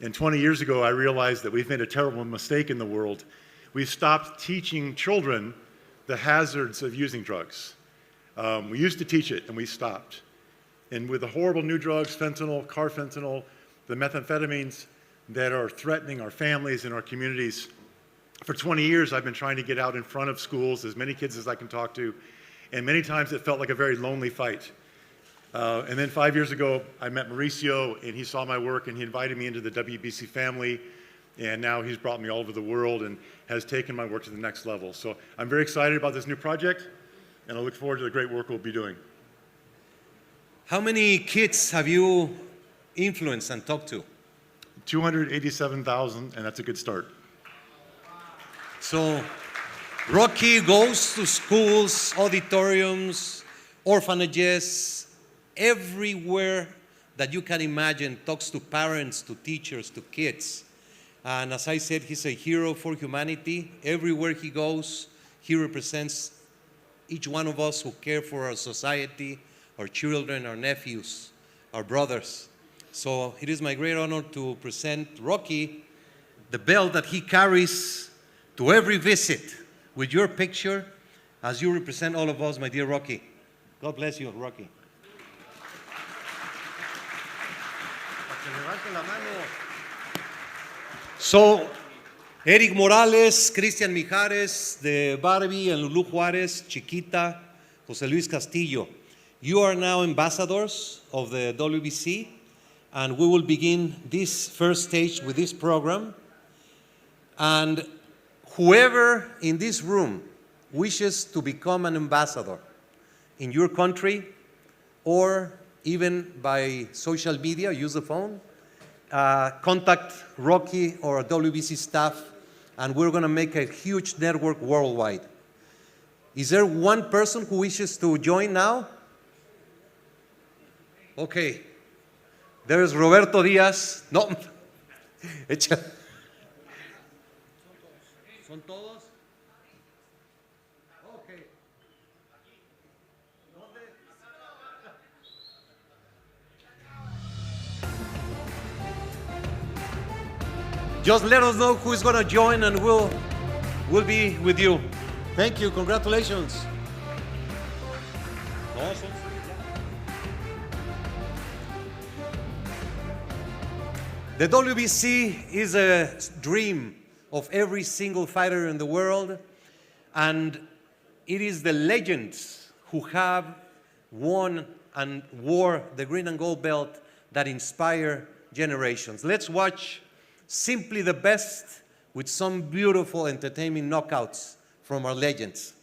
K: And 20 years ago, I realized that we've made a terrible mistake in the world. We've stopped teaching children the hazards of using drugs. We used to teach it, and we stopped. And with the horrible new drugs, fentanyl, carfentanil, the methamphetamines that are threatening our families and our communities, for 20 years, I've been trying to get out in front of schools, as many kids as I can talk to, and many times it felt like a very lonely fight. And then 5 years ago, I met Mauricio, and he saw my work, and he invited me into the WBC family, and now he's brought me all over the world and has taken my work to the next level. So I'm very excited about this new project, and I look forward to the great work we'll be doing.
G: How many kids have you influenced and talked to?
K: 287,000, and that's a good start.
G: So Rocky goes to schools, auditoriums, orphanages, everywhere that you can imagine, talks to parents, to teachers, to kids. And as I said, he's a hero for humanity. Everywhere he goes, he represents each one of us who care for our society, our children, our nephews, our brothers. So it is my great honor to present Rocky the belt that he carries to every visit with your picture as you represent all of us, my dear Rocky. God bless you, Rocky. So, Eric Morales, Cristian Mijares, de Barbie and Lulu Juarez, Chiquita, Jose Luis Castillo. You are now ambassadors of the WBC, and we will begin this first stage with this program. And whoever in this room wishes to become an ambassador in your country, or even by social media, use the phone, contact Rocky or WBC staff, and we're going to make a huge network worldwide. Is there one person who wishes to join now? Okay. There's Roberto Diaz. No. ¿Son todos? Okay. Just let us know who is going to join, and we'll be with you. Thank you. Congratulations. Awesome. The WBC is a dream of every single fighter in the world, and it is the legends who have won and wore the green and gold belt that inspire generations. Let's watch simply the best with some beautiful entertaining knockouts from our legends.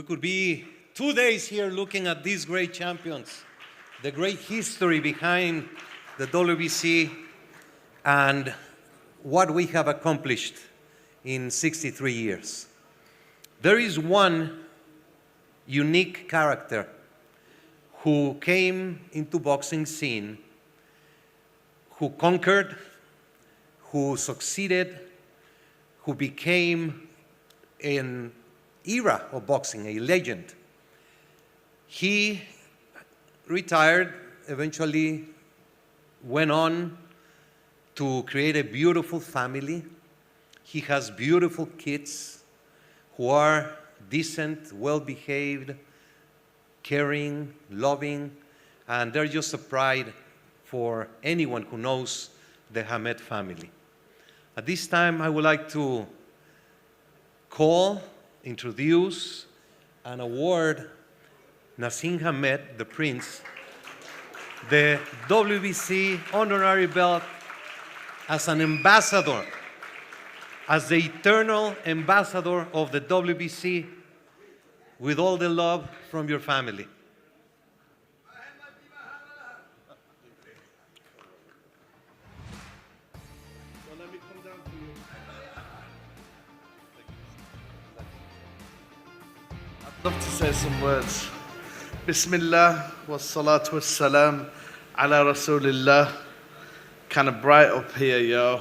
G: could be 2 days here looking at these great champions, the great history behind the WBC, and what we have accomplished in 63 years. There is one unique character who came into boxing scene, who conquered, who succeeded, who became an era of boxing, a legend. He retired, eventually went on to create a beautiful family. He has beautiful kids who are decent, well-behaved, caring, loving, and they're just a pride for anyone who knows the Hamed family. At this time, I would like to introduce, and award Nassim Hamed, the Prince, the WBC honorary belt as an ambassador, as the eternal ambassador of the WBC, with all the love from your family.
L: I'd love to say some words. Bismillah wa salatu wa salam ala Rasulillah. Kind of bright up here, yo.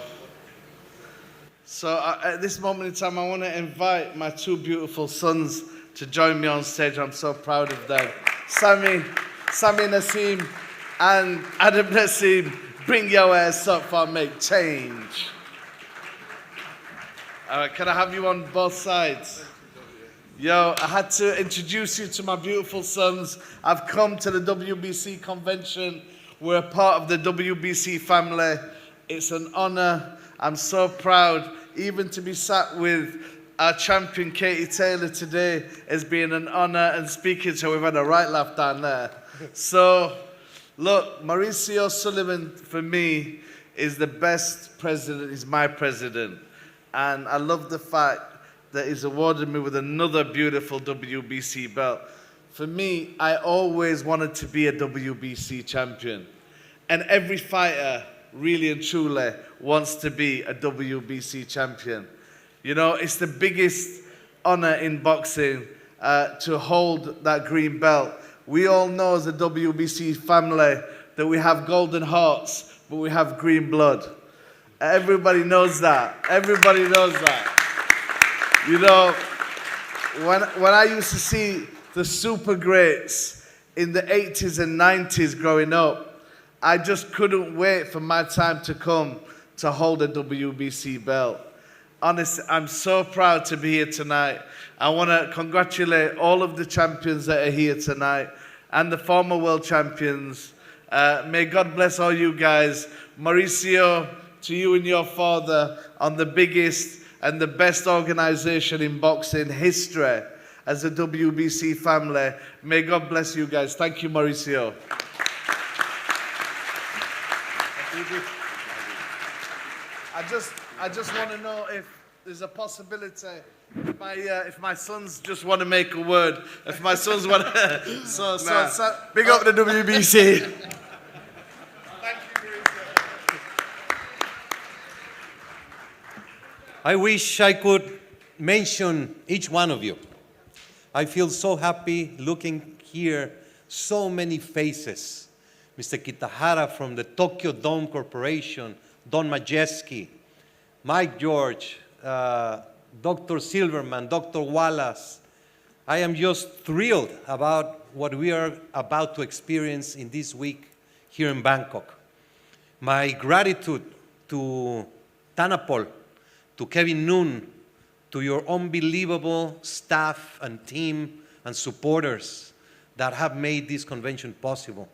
L: So at this moment in time, I want to invite my two beautiful sons to join me on stage. I'm so proud of them. Sami Nassim and Adam Nassim, bring your ass up for make change. All right, can I have you on both sides? Yo, I had to introduce you to my beautiful sons. I've come to the WBC Convention. We're a part of the WBC family. It's an honor. I'm so proud even to be sat with our champion Katie Taylor today has been an honor, and speaking to her, we've had a right laugh down there. So, look, Mauricio Sullivan for me is the best president, he's my president. And I love the fact that he's awarded me with another beautiful WBC belt. For me, I always wanted to be a WBC champion. And every fighter, really and truly, wants to be a WBC champion. You know, it's the biggest honor in boxing to hold that green belt. We all know as a WBC family that we have golden hearts, but we have green blood. Everybody knows that. Everybody knows that. You know, when I used to see the super greats in the 80s and 90s growing up, I just couldn't wait for my time to come to hold a WBC belt. Honestly, I'm so proud to be here tonight. I want to congratulate all of the champions that are here tonight and the former world champions. May God bless all you guys. Mauricio, to you and your father on the biggest and the best organization in boxing history as a WBC family. May God bless you guys. Thank you, Mauricio. I just want to know if there's a possibility, if my sons just want to make a word, if my sons want to...
B: Big up the WBC.
L: Thank you, Mauricio.
G: I wish I could mention each one of you. I feel so happy looking here, so many faces. Mr. Kitahara from the Tokyo Dome Corporation, Don Majeski, Mike George, Dr. Silverman, Dr. Wallace. I am just thrilled about what we are about to experience in this week here in Bangkok. My gratitude to Tanapol, to Kevin Noon, to your unbelievable staff and team and supporters that have made this convention possible.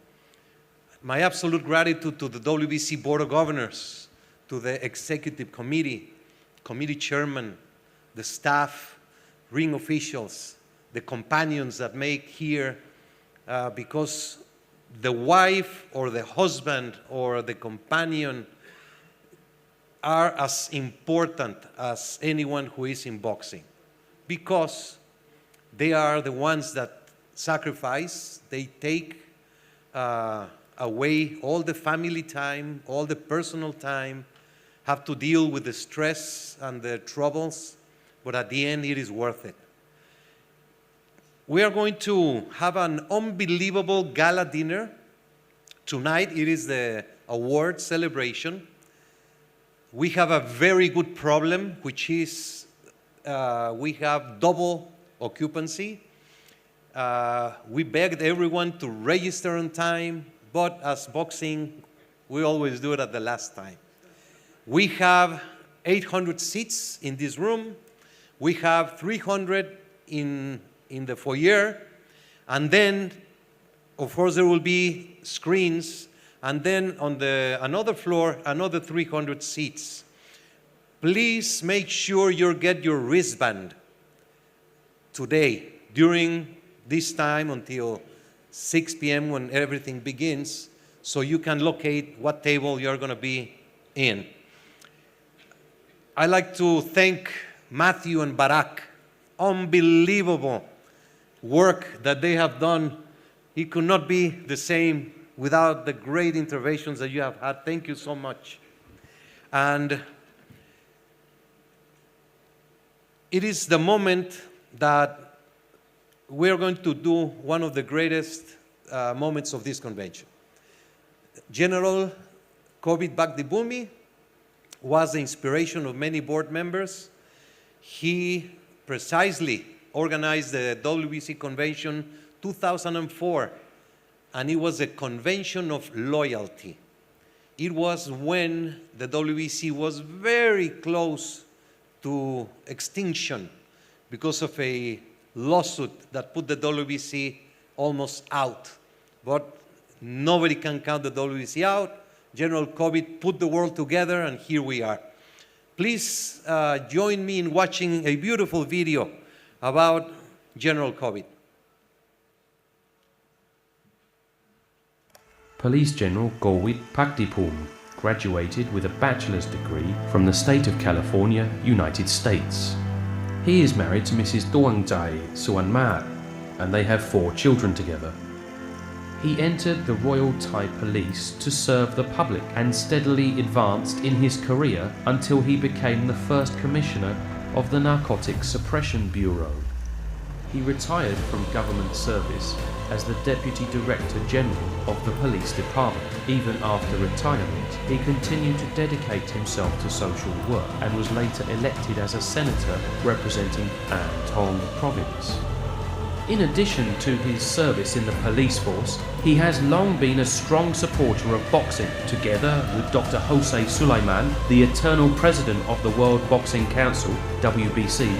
G: My absolute gratitude to the WBC Board of Governors, to the Executive Committee, Committee Chairman, the staff, ring officials, the companions that make here, because the wife or the husband or the companion are as important as anyone who is in boxing, because They are the ones that sacrifice. They take away all the family time, all the personal time, have to deal with the stress and the troubles, but at the end, it is worth it. We are going to have an unbelievable gala dinner. Tonight, it is the award celebration. We have a very good problem, which is we have double occupancy. We begged everyone to register on time, but as boxing, we always do it at the last time. We have 800 seats in this room. We have 300 in the foyer. And then, of course, there will be screens. And then on another floor, another 300 seats. Please make sure you get your wristband today, during this time until 6 p.m. when everything begins, so you can locate what table you're going to be in. I'd like to thank Matthew and Barak. Unbelievable work that they have done. It could not be the same without the great interventions that you have had. Thank you so much. And it is the moment that we're going to do one of the greatest moments of this convention. General Covid Bagdibumi was the inspiration of many board members. He precisely organized the WBC Convention 2004, and it was a convention of loyalty. It was when the WBC was very close to extinction because of a lawsuit that put the WBC almost out. But nobody can count the WBC out. General Covid put the world together, and here we are. Please join me in watching a beautiful video about General Covid.
O: Police General Gowit Pakdipum graduated with a bachelor's degree from the state of California, United States. He is married to Mrs. Doangzai Suanmat, and they have 4 children together. He entered the Royal Thai Police to serve the public and steadily advanced in his career until he became the first commissioner of the Narcotics Suppression Bureau. He retired from government service as the Deputy Director General of the Police Department. Even after retirement, he continued to dedicate himself to social work and was later elected as a senator representing Antong Province. In addition to his service in the police force, he has long been a strong supporter of boxing, together with Dr. Jose Sulaiman, the eternal president of the World Boxing Council, WBC,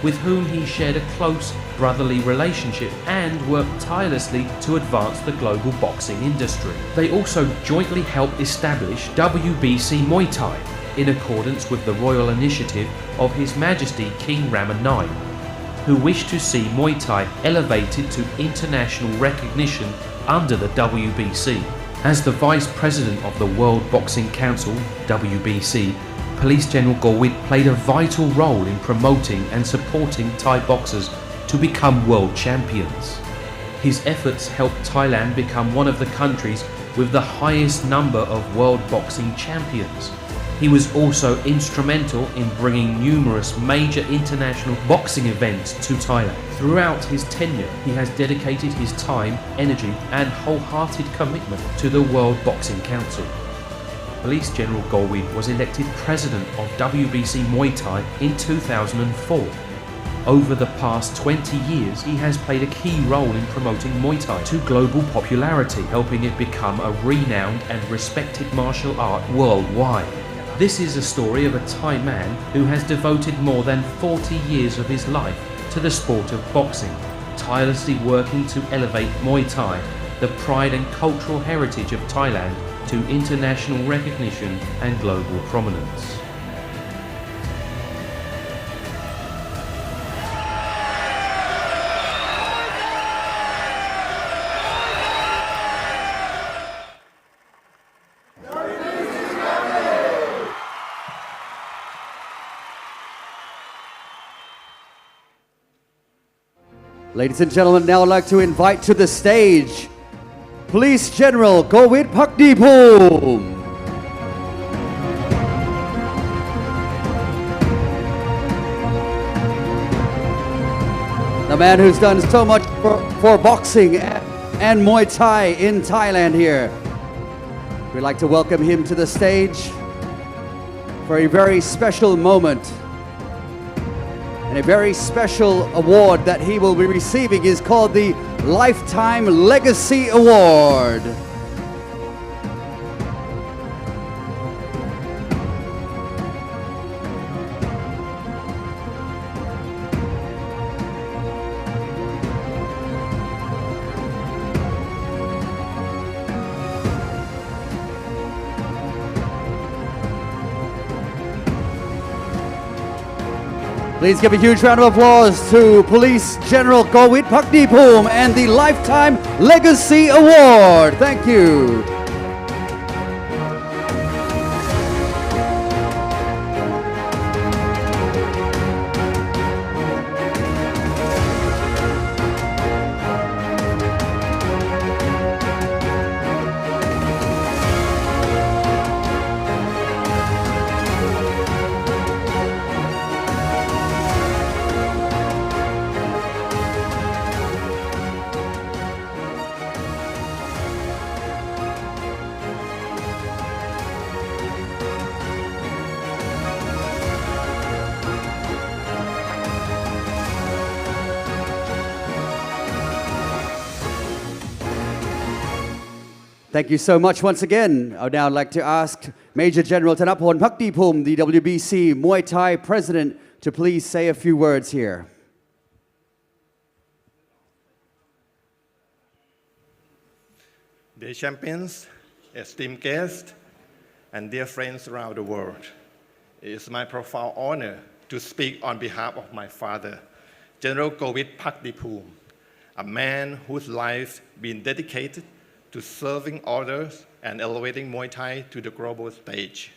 O: with whom he shared a close brotherly relationship and worked tirelessly to advance the global boxing industry. They also jointly helped establish WBC Muay Thai in accordance with the royal initiative of His Majesty King Rama IX, who wished to see Muay Thai elevated to international recognition under the WBC. As the Vice President of the World Boxing Council, WBC, Police General Gowit played a vital role in promoting and supporting Thai boxers to become world champions. His efforts helped Thailand become one of the countries with the highest number of world boxing champions. He was also instrumental in bringing numerous major international boxing events to Thailand. Throughout his tenure, he has dedicated his time, energy, and wholehearted commitment to the World Boxing Council. Police General Gowit was elected president of WBC Muay Thai in 2004. Over the past 20 years, he has played a key role in promoting Muay Thai to global popularity, helping it become a renowned and respected martial art worldwide. This is a story of a Thai man who has devoted more than 40 years of his life to the sport of boxing, tirelessly working to elevate Muay Thai, the pride and cultural heritage of Thailand, to international recognition and global prominence.
A: Ladies and gentlemen, now I'd like to invite to the stage Police General Govit Pakdipoom. The man who's done so much for boxing and Muay Thai in Thailand here. We'd like to welcome him to the stage for a very special moment. And a very special award that he will be receiving is called the Lifetime Legacy Award. Please give a huge round of applause to Police General Govit Pakdipoom and the Lifetime Legacy Award. Thank you. Thank you so much once again. I would now like to ask Major General Thanaporn Pakdipoom, the WBC Muay Thai President, to please say a few words here.
Q: Dear champions, esteemed guests, and dear friends around the world, it is my profound honor to speak on behalf of my father, General Govit Pakdipoom, a man whose life been dedicated to serving others and elevating Muay Thai to the global stage.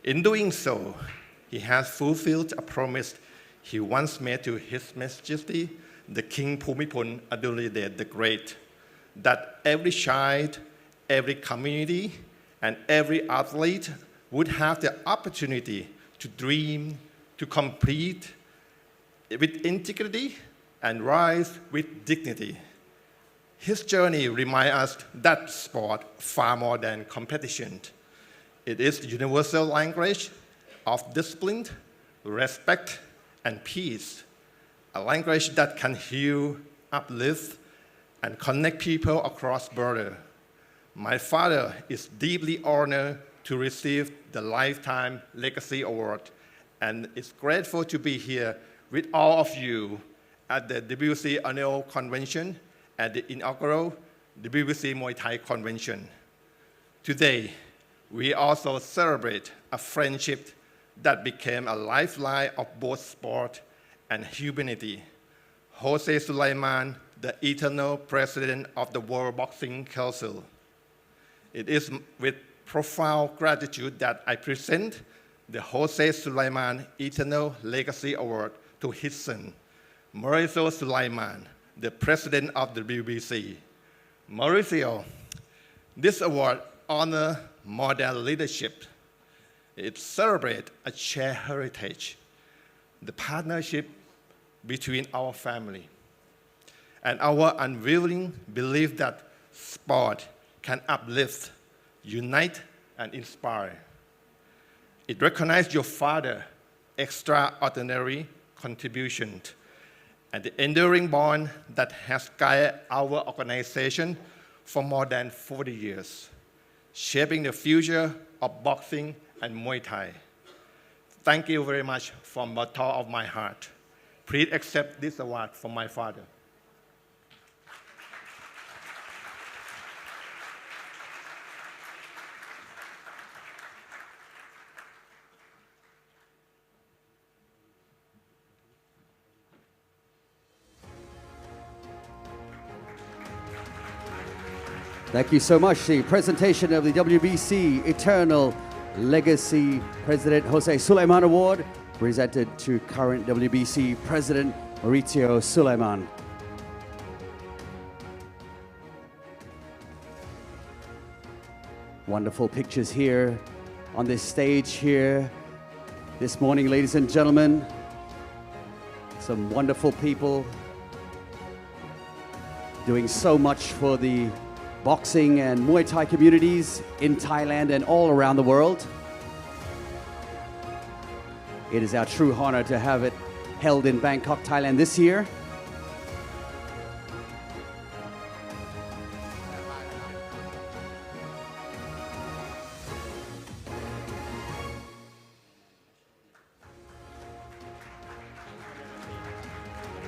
Q: In doing so, he has fulfilled a promise he once made to His Majesty, the King Bhumibol Adulyadej the Great, that every child, every community, and every athlete would have the opportunity to dream, to compete with integrity, and rise with dignity. His journey reminds us that sport far more than competition. It is the universal language of discipline, respect, and peace, a language that can heal, uplift, and connect people across borders. My father is deeply honored to receive the Lifetime Legacy Award and is grateful to be here with all of you at the WBC Annual Convention at the inaugural WBC MuayThai Convention. Today, we also celebrate a friendship that became a lifeline of both sport and humanity. Jose Sulaiman, the eternal president of the World Boxing Council. It is with profound gratitude that I present the Jose Sulaiman Eternal Legacy Award to his son, Mauricio Sulaiman, the president of the WBC. Mauricio, this award honors modern leadership. It celebrates a shared heritage, the partnership between our family, and our unwavering belief that sport can uplift, unite, and inspire. It recognizes your father's extraordinary contribution and the enduring bond that has guided our organization for more than 40 years, shaping the future of boxing and Muay Thai. Thank you very much from the top of my heart. Please accept this award from my father.
A: Thank you so much. The presentation of the WBC Eternal Legacy President Jose Sulaiman Award presented to current WBC President Mauricio Sulaiman. Wonderful pictures here on this stage here this morning, ladies and gentlemen. Some wonderful people doing so much for the boxing and Muay Thai communities in Thailand and all around the world. It is our true honor to have it held in Bangkok, Thailand this year.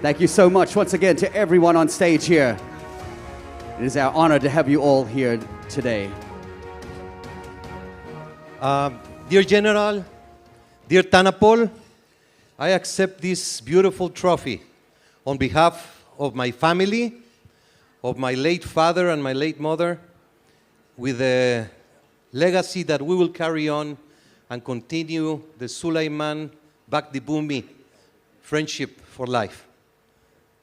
A: Thank you so much once again to everyone on stage here. It is our honor to have you all here today.
G: Dear General, dear Tanapol, I accept this beautiful trophy on behalf of my family, of my late father and my late mother, with a legacy that we will carry on and continue the Sulaiman Bakdibumi friendship for life.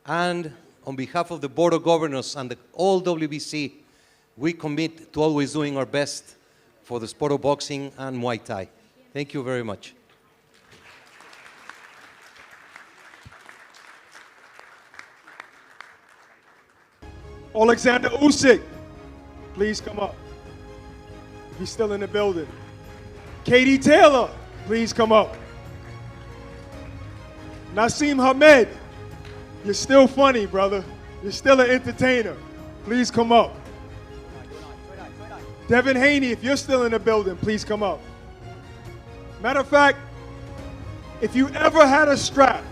G: And on behalf of the Board of Governors and the all WBC, we commit to always doing our best for the sport of boxing and Muay Thai. Thank you very much.
B: Alexander Usyk, please come up. He's still in the building. Katie Taylor, please come up. Naseem Hamed, you're still funny, brother. You're still an entertainer. Please come up. Devin Haney, if you're still in the building, please come up. Matter of fact, if you ever had a strap,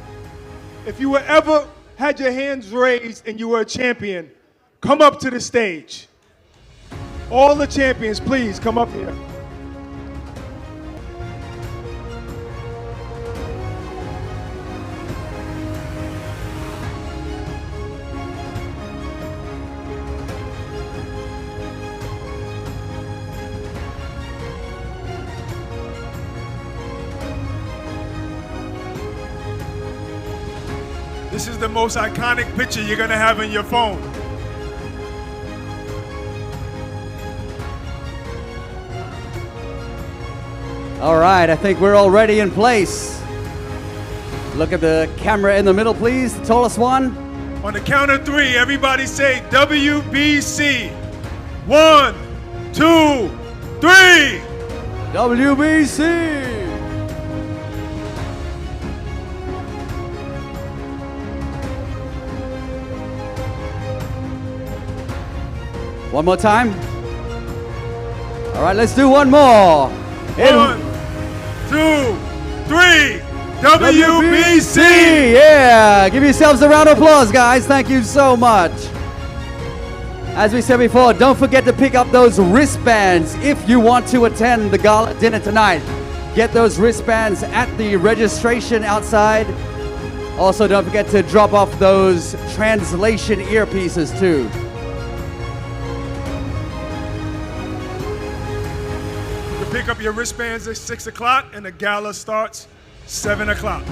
B: if you ever had your hands raised and you were a champion, come up to the stage. All the champions, please come up here. This is the most iconic picture you're gonna have in your phone.
A: All right, I think we're already in place. Look at the camera in the middle, please, the tallest one.
B: On the count of three, everybody say WBC. 1, 2, 3.
A: WBC. One more time. All right, let's do one more.
B: 1, 2, 3. WBC.
A: Yeah, give yourselves a round of applause, guys. Thank you so much. As we said before, don't forget to pick up those wristbands if you want to attend the gala dinner tonight. Get those wristbands at the registration outside. Also, don't forget to drop off those translation earpieces too.
B: Pick up your wristbands at 6 o'clock and the gala starts 7 o'clock.